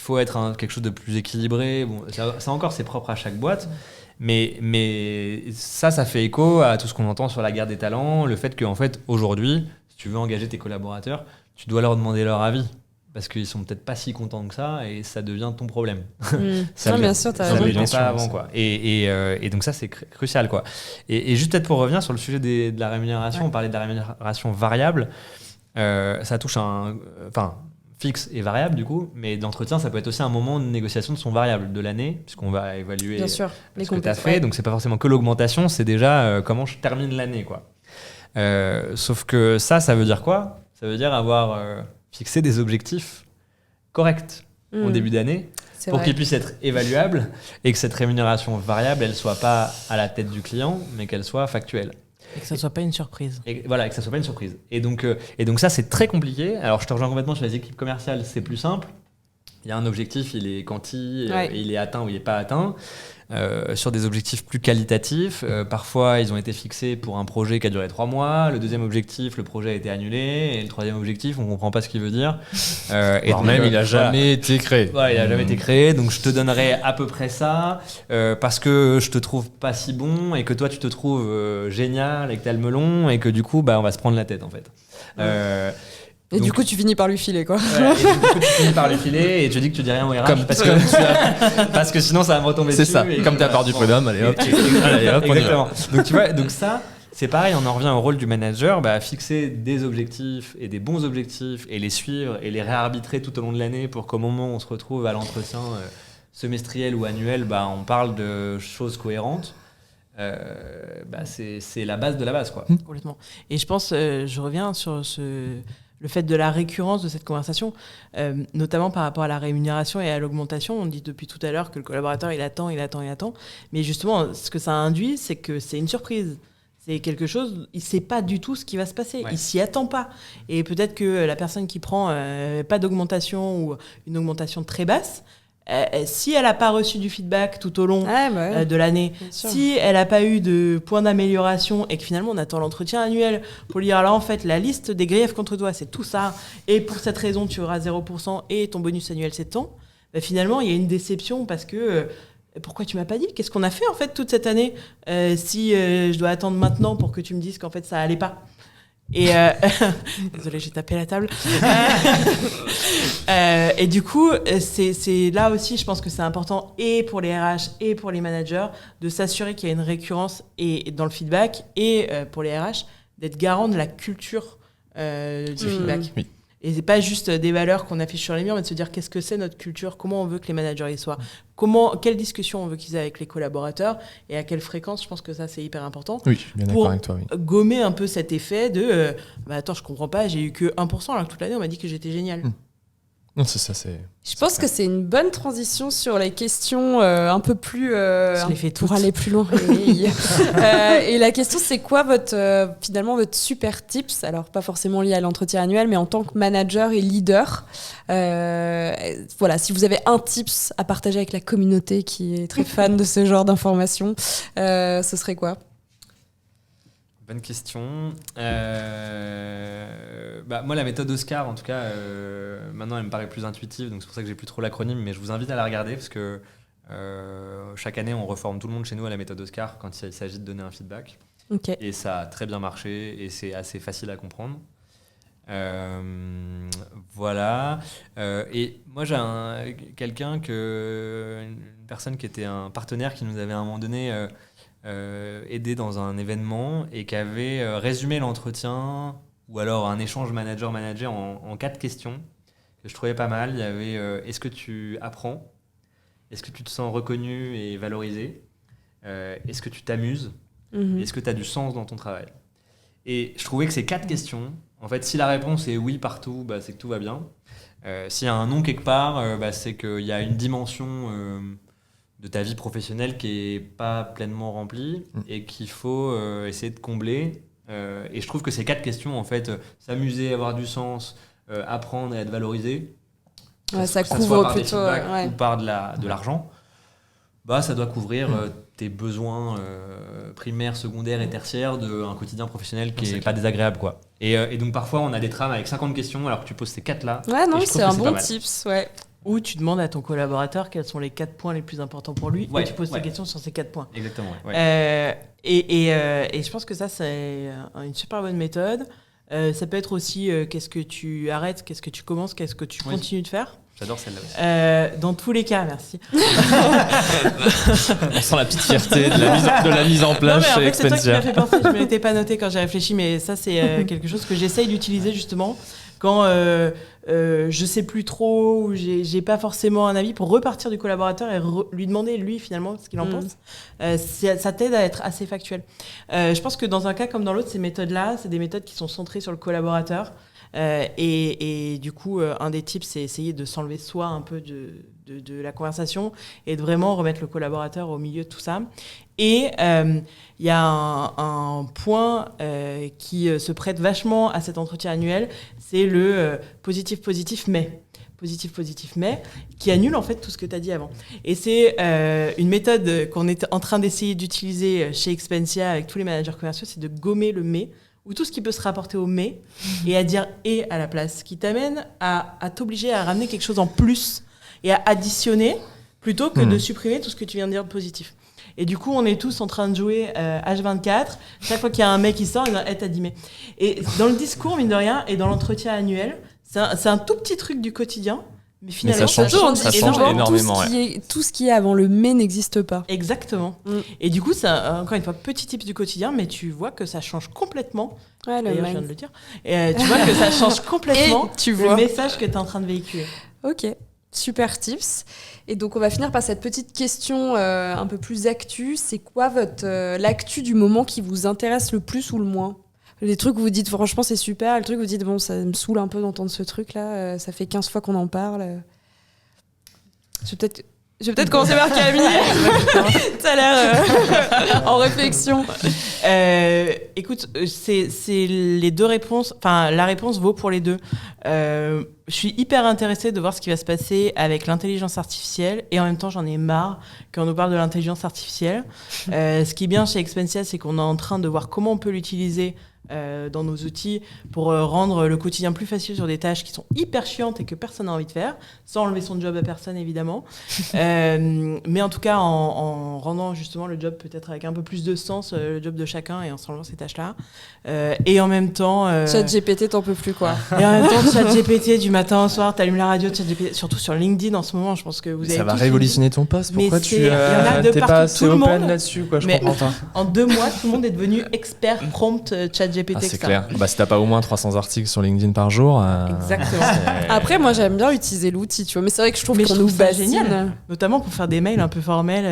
[SPEAKER 3] faut être quelque chose de plus équilibré ? Bon, ça encore, c'est propre à chaque boîte. Mais ça fait écho à tout ce qu'on entend sur la guerre des talents, le fait qu'en fait, aujourd'hui, si tu veux engager tes collaborateurs, tu dois leur demander leur avis. Parce qu'ils sont peut-être pas si contents que ça et ça devient ton problème.
[SPEAKER 1] Bien sûr, t'as raison.
[SPEAKER 3] Ça ne pas avant, quoi. Et donc ça, c'est crucial, quoi. Et juste peut-être pour revenir sur le sujet de la rémunération, on parlait de la rémunération variable. Ça touche fixe et variable, du coup. Mais l'entretien, ça peut être aussi un moment de négociation de son variable de l'année, puisqu'on va évaluer ce que tu as fait. Donc, c'est pas forcément que l'augmentation, c'est déjà comment je termine l'année, quoi. Sauf que ça veut dire quoi ? Ça veut dire avoir... fixer des objectifs corrects. en début d'année pour qu'il puisse être évaluable et que cette rémunération variable, elle soit pas à la tête du client, mais qu'elle soit factuelle.
[SPEAKER 2] Et que ça soit pas une surprise.
[SPEAKER 3] Et voilà, que ça soit pas une surprise. Et donc ça, c'est très compliqué. Alors, je te rejoins complètement sur les équipes commerciales, c'est plus simple. Il y a un objectif, il est quanti, il est atteint ou il n'est pas atteint. Sur des objectifs plus qualitatifs, parfois ils ont été fixés pour un projet qui a duré 3 mois. Le deuxième objectif, le projet a été annulé. Et le troisième objectif, on ne comprend pas ce qu'il veut dire.
[SPEAKER 4] Et donc, même, il n'a jamais été créé.
[SPEAKER 3] Ouais, il n'a jamais été créé. Donc je te donnerai à peu près ça parce que je te trouve pas si bon et que toi tu te trouves génial et que tu as le melon et que du coup, on va se prendre la tête en fait.
[SPEAKER 1] Et donc, du coup, tu finis par lui filer, quoi.
[SPEAKER 3] Ouais, et du coup, tu finis par lui filer et tu dis que tu dis rien au RH parce que sinon ça va me retomber dessus.
[SPEAKER 4] C'est ça, comme tu as peur du prud'homme, allez hop,
[SPEAKER 3] exactement. Donc tu vois, donc ça, c'est pareil, on en revient au rôle du manager, à fixer des objectifs et des bons objectifs et les suivre et les réarbitrer tout au long de l'année pour qu'au moment où on se retrouve à l'entretien semestriel ou annuel, on parle de choses cohérentes. C'est la base de la base, quoi.
[SPEAKER 2] Complètement. Et je pense, je reviens sur le fait de la récurrence de cette conversation, notamment par rapport à la rémunération et à l'augmentation. On dit depuis tout à l'heure que le collaborateur, il attend. Mais justement, ce que ça induit, c'est que c'est une surprise. C'est quelque chose, il ne sait pas du tout ce qui va se passer. Ouais. Il ne s'y attend pas. Et peut-être que la personne qui prend pas d'augmentation ou une augmentation très basse, si elle n'a pas reçu du feedback tout au long de l'année, si elle n'a pas eu de point d'amélioration et que finalement on attend l'entretien annuel pour lui dire alors en fait la liste des griefs contre toi c'est tout ça et pour cette raison tu auras 0% et ton bonus annuel c'est tant, finalement il y a une déception parce que pourquoi tu m'as pas dit ? Qu'est-ce qu'on a fait en fait toute cette année si je dois attendre maintenant pour que tu me dises qu'en fait ça allait pas ? Et désolée, j'ai tapé la table. Et du coup, c'est là aussi, je pense que c'est important et pour les RH et pour les managers de s'assurer qu'il y a une récurrence et dans le feedback et pour les RH d'être garant de la culture du feedback. Oui. Et c'est pas juste des valeurs qu'on affiche sur les murs, mais de se dire qu'est-ce que c'est notre culture, comment on veut que les managers y soient, quelle discussion on veut qu'ils aient avec les collaborateurs et à quelle fréquence. Je pense que ça c'est hyper important.
[SPEAKER 4] Oui, je suis bien d'accord avec toi. Oui.
[SPEAKER 2] Gommer un peu cet effet de attends, je comprends pas, j'ai eu que 1% alors que toute l'année on m'a dit que j'étais génial.
[SPEAKER 4] Non, c'est ça, c'est.
[SPEAKER 1] Je pense que c'est une bonne transition sur les questions un peu plus pour aller plus loin. Et la question, c'est quoi finalement votre super tips ? Alors pas forcément lié à l'entretien annuel, mais en tant que manager et leader, voilà, si vous avez un tips à partager avec la communauté qui est très fan de ce genre d'informations, ce serait quoi ?
[SPEAKER 3] Bonne question. Moi, la méthode Oscar, en tout cas, maintenant, elle me paraît plus intuitive, donc c'est pour ça que j'ai plus trop l'acronyme, mais je vous invite à la regarder parce que chaque année, on reforme tout le monde chez nous à la méthode Oscar quand il s'agit de donner un feedback.
[SPEAKER 1] Okay.
[SPEAKER 3] Et ça a très bien marché et c'est assez facile à comprendre. Voilà. Et moi, j'ai une personne qui était un partenaire qui nous avait à un moment donné aidé dans un événement et qui avait résumé l'entretien ou alors un échange manager-manager en 4 questions que je trouvais pas mal. Il y avait est-ce que tu apprends ? Est-ce que tu te sens reconnu et valorisé ? Est-ce que tu t'amuses ? Est-ce que tu as du sens dans ton travail ? Et je trouvais que ces 4 questions, en fait, si la réponse est oui partout, c'est que tout va bien. S'il y a un non quelque part, c'est qu'il y a une dimension de ta vie professionnelle qui n'est pas pleinement remplie et qu'il faut essayer de combler. Et je trouve que ces 4 questions, en fait, s'amuser, avoir du sens, apprendre et être valorisé,
[SPEAKER 1] ça
[SPEAKER 3] que
[SPEAKER 1] couvre
[SPEAKER 3] soit par
[SPEAKER 1] plutôt
[SPEAKER 3] des feedbacks ou par de l'argent, ça doit couvrir tes besoins primaires, secondaires et tertiaires d'un quotidien professionnel qui n'est pas désagréable, quoi. Et donc parfois on a des trames avec 50 questions alors que tu poses ces 4-là.
[SPEAKER 1] Ouais, non, c'est un bon tips, ouais.
[SPEAKER 2] Ou tu demandes à ton collaborateur quels sont les 4 points les plus importants pour lui et tu poses tes questions sur ces 4 points.
[SPEAKER 3] Exactement.
[SPEAKER 2] Et je pense que ça, c'est une super bonne méthode. Ça peut être aussi qu'est-ce que tu arrêtes, qu'est-ce que tu commences, qu'est-ce que tu continues de faire.
[SPEAKER 3] J'adore celle-là aussi.
[SPEAKER 2] Dans tous les cas, merci.
[SPEAKER 4] On sent la petite fierté de la mise en place chez Expensia.
[SPEAKER 2] C'est toi qui m'as fait penser, je ne m'étais pas noté quand j'ai réfléchi, mais ça, c'est quelque chose que j'essaye d'utiliser justement quand je sais plus trop ou j'ai pas forcément un avis pour repartir du collaborateur et lui demander lui finalement ce qu'il en pense. Ça t'aide à être assez factuel. Je pense que dans un cas comme dans l'autre, ces méthodes-là, c'est des méthodes qui sont centrées sur le collaborateur. Et du coup, un des tips, c'est essayer de s'enlever soi un peu de la conversation et de vraiment remettre le collaborateur au milieu de tout ça. Et il y a un point qui se prête vachement à cet entretien annuel, c'est le positif mais. Positif mais, qui annule en fait tout ce que tu as dit avant. Et c'est une méthode qu'on est en train d'essayer d'utiliser chez Expensia avec tous les managers commerciaux, c'est de gommer le mais, ou tout ce qui peut se rapporter au mais, et à dire et à la place, ce qui t'amène à t'obliger à ramener quelque chose en plus et à additionner plutôt que de supprimer tout ce que tu viens de dire de positif. Et du coup, on est tous en train de jouer H24. Chaque fois qu'il y a un mec qui sort, il dit « t'as dit mais ». Et dans le discours, mine de rien, et dans l'entretien annuel, c'est un tout petit truc du quotidien, mais finalement,
[SPEAKER 4] ça change énormément.
[SPEAKER 1] Tout ce qui est avant le mais n'existe pas.
[SPEAKER 2] Exactement. Et du coup, c'est encore une fois petit tips du quotidien, mais tu vois que ça change complètement.
[SPEAKER 1] Ouais,
[SPEAKER 2] d'ailleurs, je viens de le dire. Et tu vois que ça change complètement le message que tu es en train de véhiculer.
[SPEAKER 1] Ok, super tips. Et donc, on va finir par cette petite question un peu plus actu. C'est quoi l'actu du moment qui vous intéresse le plus ou le moins ? Les trucs où vous dites franchement c'est super, le truc où vous dites bon ça me saoule un peu d'entendre ce truc là, ça fait 15 fois qu'on en parle. Je vais peut-être commencer par Camille. T'as l'air en réflexion.
[SPEAKER 2] Écoute, c'est les deux réponses. Enfin, la réponse vaut pour les deux. Je suis hyper intéressée de voir ce qui va se passer avec l'intelligence artificielle et en même temps, j'en ai marre quand on nous parle de l'intelligence artificielle. Ce qui est bien chez Expensia, c'est qu'on est en train de voir comment on peut l'utiliser dans nos outils pour rendre le quotidien plus facile sur des tâches qui sont hyper chiantes et que personne n'a envie de faire, sans enlever son job à personne évidemment. Mais en tout cas, en rendant justement le job peut-être avec un peu plus de sens, le job de chacun et en s'enlevant ces tâches-là. Et en même temps...
[SPEAKER 1] ChatGPT, t'en peux plus quoi.
[SPEAKER 2] Et en même temps, ChatGPT, du matin au soir, t'allumes la radio, ChatGPT, surtout sur LinkedIn en ce moment, je pense que vous avez...
[SPEAKER 4] Ça va révolutionner ton poste, pourquoi tu t'es pas assez open là-dessus quoi, je comprends pas.
[SPEAKER 2] En 2 mois, tout le monde est devenu expert prompt ChatGPT.
[SPEAKER 4] C'est clair. Si t'as pas au moins 300 articles sur LinkedIn par jour...
[SPEAKER 2] Exactement.
[SPEAKER 1] Après, moi, j'aime bien utiliser l'outil, tu vois. Mais c'est vrai que je trouve qu'on nous bassine.
[SPEAKER 2] Génial. Notamment pour faire des mails un peu formels,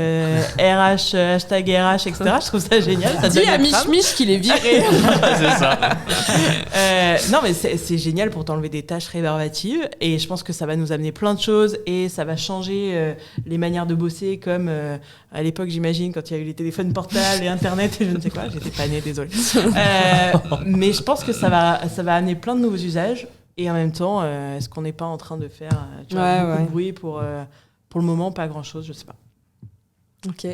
[SPEAKER 2] RH, hashtag RH, etc. Je trouve ça génial. Ça
[SPEAKER 1] dis à Mich qu'il est viré.
[SPEAKER 4] C'est ça.
[SPEAKER 2] Non, mais c'est génial pour t'enlever des tâches rébarbatives. Et je pense que ça va nous amener plein de choses et ça va changer les manières de bosser, comme à l'époque, j'imagine, quand il y a eu les téléphones portables et Internet et je ne sais quoi. J'étais pas née, désolée. Mais je pense que ça va amener plein de nouveaux usages. Et en même temps, est-ce qu'on n'est pas en train de faire beaucoup de bruit pour le moment, pas grand-chose, je sais pas.
[SPEAKER 1] Ok.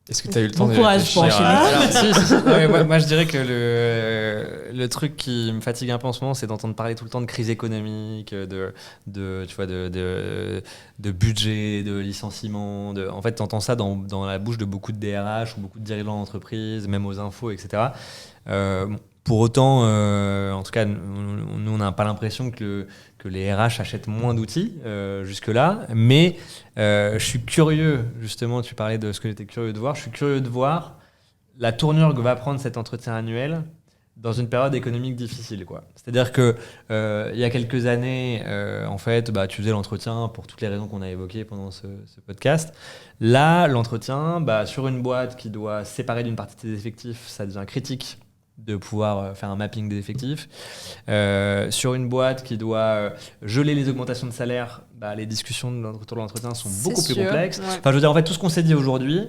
[SPEAKER 4] Est-ce que tu as eu le temps
[SPEAKER 2] de réfléchir
[SPEAKER 4] pour enchaîner?
[SPEAKER 3] Moi, je dirais que le truc qui me fatigue un peu en ce moment, c'est d'entendre parler tout le temps de crise économique, de budget, de licenciement. En fait, tu entends ça dans la bouche de beaucoup de DRH ou beaucoup de dirigeants d'entreprise, même aux infos, etc. Pour autant, en tout cas, nous, on n'a pas l'impression que les RH achètent moins d'outils jusque-là. Mais je suis curieux, justement, tu parlais de ce que j'étais curieux de voir. Je suis curieux de voir la tournure que va prendre cet entretien annuel dans une période économique difficile, quoi. C'est-à-dire que il y a quelques années, en fait, tu faisais l'entretien pour toutes les raisons qu'on a évoquées pendant ce podcast. Là, l'entretien, sur une boîte qui doit se séparer d'une partie de ses effectifs, ça devient critique de pouvoir faire un mapping des effectifs. Sur une boîte qui doit geler les augmentations de salaire, les discussions autour de l'entretien sont beaucoup plus complexes. Ouais. Enfin, je veux dire, en fait, tout ce qu'on s'est dit aujourd'hui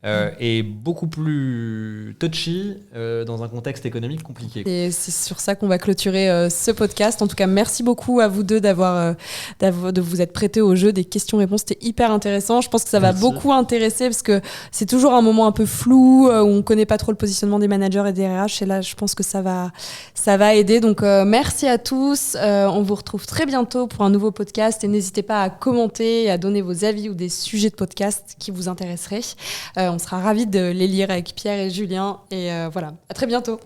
[SPEAKER 3] est beaucoup plus touchy dans un contexte économique compliqué.
[SPEAKER 1] Et c'est sur ça qu'on va clôturer ce podcast. En tout cas, merci beaucoup à vous deux de vous être prêtés au jeu des questions-réponses. C'était hyper intéressant. Je pense que ça va beaucoup intéresser parce que c'est toujours un moment un peu flou où on ne connaît pas trop le positionnement des managers et des RH. Et là, je pense que ça va aider. Donc, merci à tous. On vous retrouve très bientôt pour un nouveau podcast. Et n'hésitez pas à commenter et à donner vos avis ou des sujets de podcast qui vous intéresseraient. On sera ravis de les lire avec Pierre et Julien. Et voilà, à très bientôt.